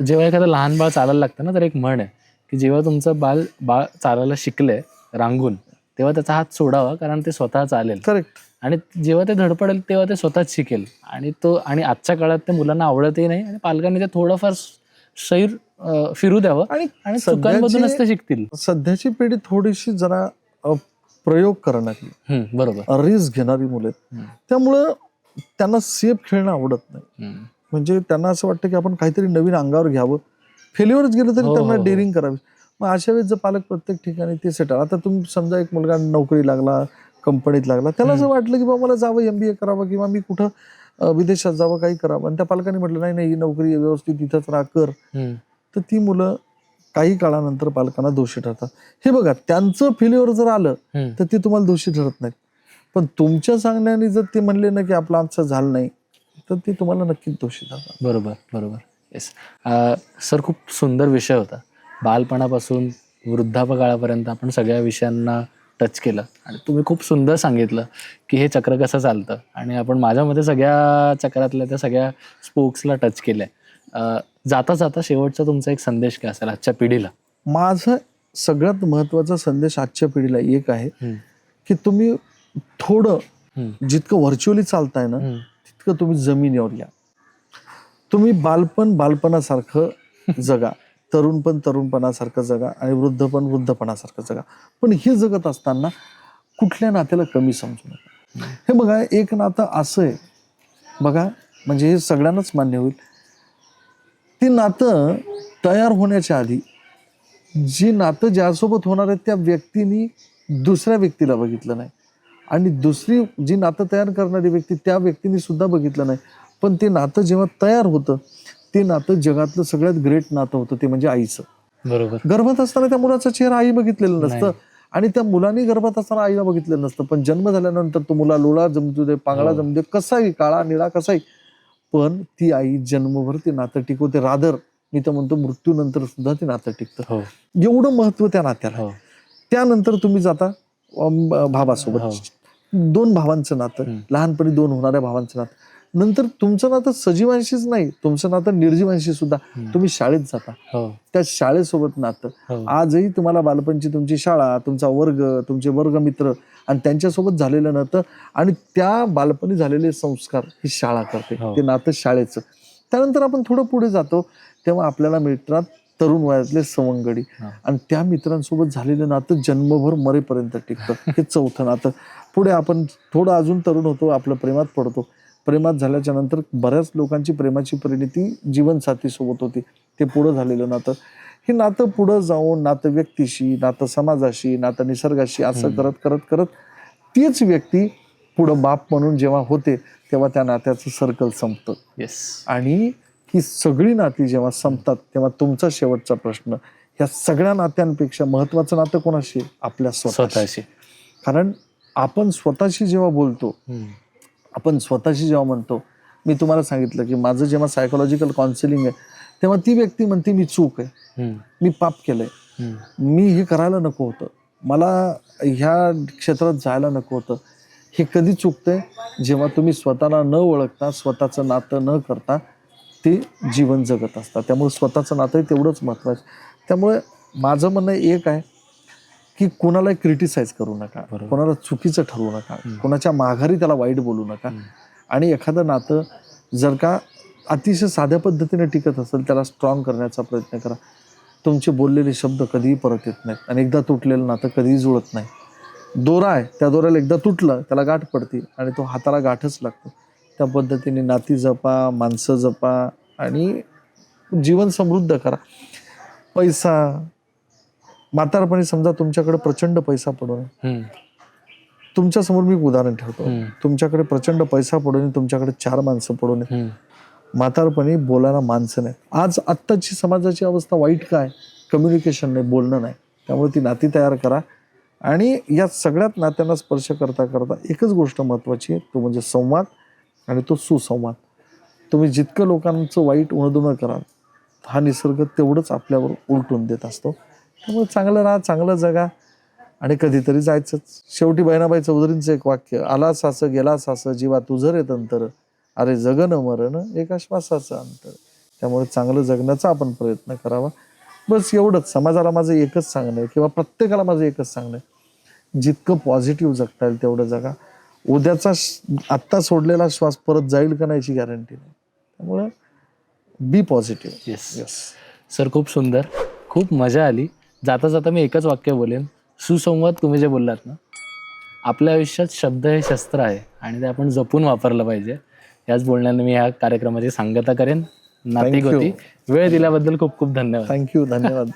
[SPEAKER 2] जेव्हा एखादं लहान बाळ चालायला लागतं ना, तर एक म्हण आहे की जेव्हा तुमचं बाळ चालायला शिकलंय रांगून, तेव्हा त्याचा हात सोडावा, कारण ते स्वतः चालेल.
[SPEAKER 1] करेक्ट.
[SPEAKER 2] आणि जेव्हा ते धडपडेल तेव्हा ते स्वतःच शिकेल. आणि आजच्या काळात ते मुलांना आवडतही नाही आणि पालकांनी ते थोडंफार शरीर फिरू द्यावं आणि चुकांमधूनच ते शिकतील.
[SPEAKER 1] सध्याची पिढी थोडीशी जरा प्रयोग करणारी,
[SPEAKER 2] बरोबर,
[SPEAKER 1] रिस्क घेणारी मुलं आहेत. त्यामुळं त्यांना सेफ खेळणं आवडत नाही. म्हणजे त्यांना असं वाटतं की आपण काहीतरी नवीन अंगावर घ्यावं, फेल्युअरच गेलं तरी त्यांना डेअरिंग करावी. मग अशा वेळेस जर पालक प्रत्येक ठिकाणी ते सेटल, आता तुम्ही समजा एक मुलगा नोकरी लागला, कंपनीत लागला, त्याला असं वाटलं की बाबा मला जावं, MBA करावं किंवा मी कुठं विदेशात जावं, काही करावं, आणि त्या पालकांनी म्हटलं नाही नाही, ही नोकरी व्यवस्थित इथंच राहा, कर, तर ती मुलं काही काळानंतर पालकांना दोषी ठरतात. हे बघा, त्यांचं फेल्युअर जर आलं तर ते तुम्हाला दोषी ठरत नाहीत, पण तुमच्या सांगण्याने जर ते म्हणले ना की आमचं झालं नाही, तर ते तुम्हाला नक्कीच दोषी ठरतात.
[SPEAKER 2] बरोबर बरोबर. येस सर, खूप सुंदर विषय होता. बालपणापासून वृद्धापकाळापर्यंत आपण सगळ्या विषयांना टच केलं आणि तुम्ही खूप सुंदर सांगितलं की हे चक्र कसं चालतं, आणि आपण माझ्या मते सगळ्या चक्रातल्या त्या सगळ्या स्पोक्सला टच केलंय. जाता जाता शेवटचा तुमचा एक संदेश काय असेल आजच्या पिढीला?
[SPEAKER 1] माझा सगळ्यात महत्वाचा संदेश आजच्या पिढीला एक आहे की तुम्ही थोडं जितकं व्हर्च्युअली चालताय ना तितकं तुम्ही जमिनीवर या. तुम्ही बालपण बालपणासारखं जगा, तरुणपण तरुणपणासारखं जगा आणि वृद्धपण वृद्धपणासारखं जगा. पण हे जगत असताना कुठल्या नात्याला कमी समजू नका. हे बघा, एक नातं असं आहे बघा, म्हणजे हे सगळ्यांनाच मान्य होईल, ते नातं तयार होण्याच्या आधी जी नातं ज्यासोबत होणार आहे त्या व्यक्तीने दुसऱ्या व्यक्तीला बघितलं नाही, आणि दुसरी जी नातं तयार करणारी व्यक्ती त्या व्यक्तीने सुद्धा बघितलं नाही. पण ते नातं जेव्हा तयार होतं ते नातं जगातलं सगळ्यात ग्रेट नातं होतं, ते म्हणजे आईचं.
[SPEAKER 2] बरोबर.
[SPEAKER 1] गर्भात असताना त्या मुलाचा चेहरा आई बघितलेला नसतं आणि त्या मुलाने गर्भात असताना आईला बघितलेलं नसतं, पण जन्म झाल्यानंतर तो मुला लोळा जमू दे, पांगळा जमू दे, कसाही काळा निळा कसाही, पण ती आई जन्मभर ते नातं टिकवते. रादर मी तर म्हणतो मृत्यूनंतर सुद्धा ते नातं टिकतं. एवढं महत्व त्या नात्याला. त्यानंतर तुम्ही जाता भावासोबत, दोन भावांचं नातं, लहानपणी दोन होणाऱ्या भावांचं नातं, नंतर तुमचं नातं सजीवांशीच नाही, तुमचं नातं निर्जीवांशी सुद्धा. तुम्ही शाळेत जाता, त्या शाळेसोबत नातं. आजही तुम्हाला बालपणची तुमची शाळा, तुमचा वर्ग, तुमचे वर्गमित्र आणि त्यांच्यासोबत झालेलं नातं आणि त्या बालपणी झालेले संस्कार ही शाळा करते, ते नातं शाळेचं. त्यानंतर आपण थोडं पुढे जातो तेव्हा आपल्याला मिळतात तरुण वयातले सवंगडी, आणि त्या मित्रांसोबत झालेलं नातं जन्मभर मरेपर्यंत टिकतं, हे चौथं नातं. पुढे आपण थोडं अजून तरुण होतो, आपलं प्रेमात पडतो, प्रेमात झाल्याच्या नंतर बऱ्याच लोकांची प्रेमाची परिणती जीवनसाथी सोबत होती. ते पुढं झालेलं नातं, हे नातं पुढं जाऊन नातं व्यक्तीशी, नातं समाजाशी, नातं निसर्गाशी असं करत करत करत तीच व्यक्ती पुढं बाप म्हणून जेव्हा होते तेव्हा त्या नात्याचं सर्कल संपतं.
[SPEAKER 2] येस.
[SPEAKER 1] आणि ही सगळी नाती जेव्हा संपतात तेव्हा तुमचा शेवटचा प्रश्न, ह्या सगळ्या नात्यांपेक्षा महत्वाचं नातं कोणाशी? आपल्या स्वतःशी. कारण आपण स्वतःशी जेव्हा बोलतो, आपण स्वतःशी जेव्हा म्हणतो, मी तुम्हाला सांगितलं की माझं जेव्हा सायकोलॉजिकल काउन्सिलिंग आहे तेव्हा ती व्यक्ती म्हणते मी चूक आहे, मी पाप केलंय, मी हे करायला नको होतं, मला ह्या क्षेत्रात जायला नको होतं. हे कधी चुकतंय? जेव्हा तुम्ही स्वतःला न ओळखता, स्वतःचं नातं न करता ते जीवन जगत असतात. त्यामुळे स्वतःचं नातं तेवढंच महत्त्वाचं. त्यामुळे माझं म्हणणं एक आहे की कोणाला क्रिटिसाइज करू नका, कोणाला चुकीचं ठरवू नका, कोणाच्या माघारी त्याला वाईट बोलू नका. आणि एखादं नातं जर का अतिशय साध्या पद्धतीने टिकत असेल त्याला स्ट्रॉंग करण्याचा प्रयत्न करा. तुमचे बोललेले शब्द कधीही परत येत नाहीत आणि एकदा तुटलेलं नातं कधीही जुळत नाही. दोरा आहे, त्या दोऱ्याला एकदा तुटलं त्याला गाठ पडते आणि तो हाताला गाठच लागतो. त्या पद्धतीने नाती जपा, माणसं जपा आणि जीवन समृद्ध करा. पैसा, म्हातारपणी समजा तुमच्याकडे प्रचंड पैसा पडून, तुमच्यासमोर मी एक उदाहरण ठेवतो, तुमच्याकडे प्रचंड पैसा पडून, तुमच्याकडे 4 माणसं पडून, म्हातारपणी बोलायला माणसं नाही. आज आत्ताची समाजाची अवस्था वाईट काय? कम्युनिकेशन नाही, बोलणं नाही. त्यामुळे ती नाती तयार करा. आणि या सगळ्यात नात्यांना स्पर्श करता करता एकच गोष्ट महत्त्वाची आहे, तो म्हणजे संवाद आणि तो सुसंवाद. तुम्ही जितकं लोकांचं वाईट उणदुणं कराल हा निसर्ग तेवढंच आपल्यावर उलटून देत असतो. त्यामुळे चांगलं राहा, चांगलं जगा आणि कधीतरी जायचंच. शेवटी बहिणाबाई चौधरींचं एक वाक्य, आला सास गेला सास जीवा तुझं रे तंतर, अरे जगन मरण एका श्वासाचं अंतर. त्यामुळे चांगलं जगण्याचा आपण प्रयत्न करावा. बस एवढंच. समाजाला माझं एकच सांगणं आहे किंवा प्रत्येकाला माझं एकच सांगणं आहे, जितकं पॉझिटिव्ह जगता येईल तेवढं जगा. उद्याचा आत्ता सोडलेला श्वास परत जाईल का नाही याची गॅरंटी नाही. त्यामुळे बी पॉझिटिव्ह.
[SPEAKER 2] येस. सर, खूप सुंदर, खूप मजा आली. जाता जाता मी एकच वाक्य बोलेन, सुसंवाद तुम्ही जे बोललात ना, आपल्या आयुष्यात शब्द हे शस्त्र आहे आणि ते आपण जपून वापरलं पाहिजे. याच बोलण्याने मी ह्या कार्यक्रमाची सांगता करेन. नाती गोती वेळ दिल्याबद्दल खूप खूप धन्यवाद.
[SPEAKER 1] थँक्यू. धन्यवाद.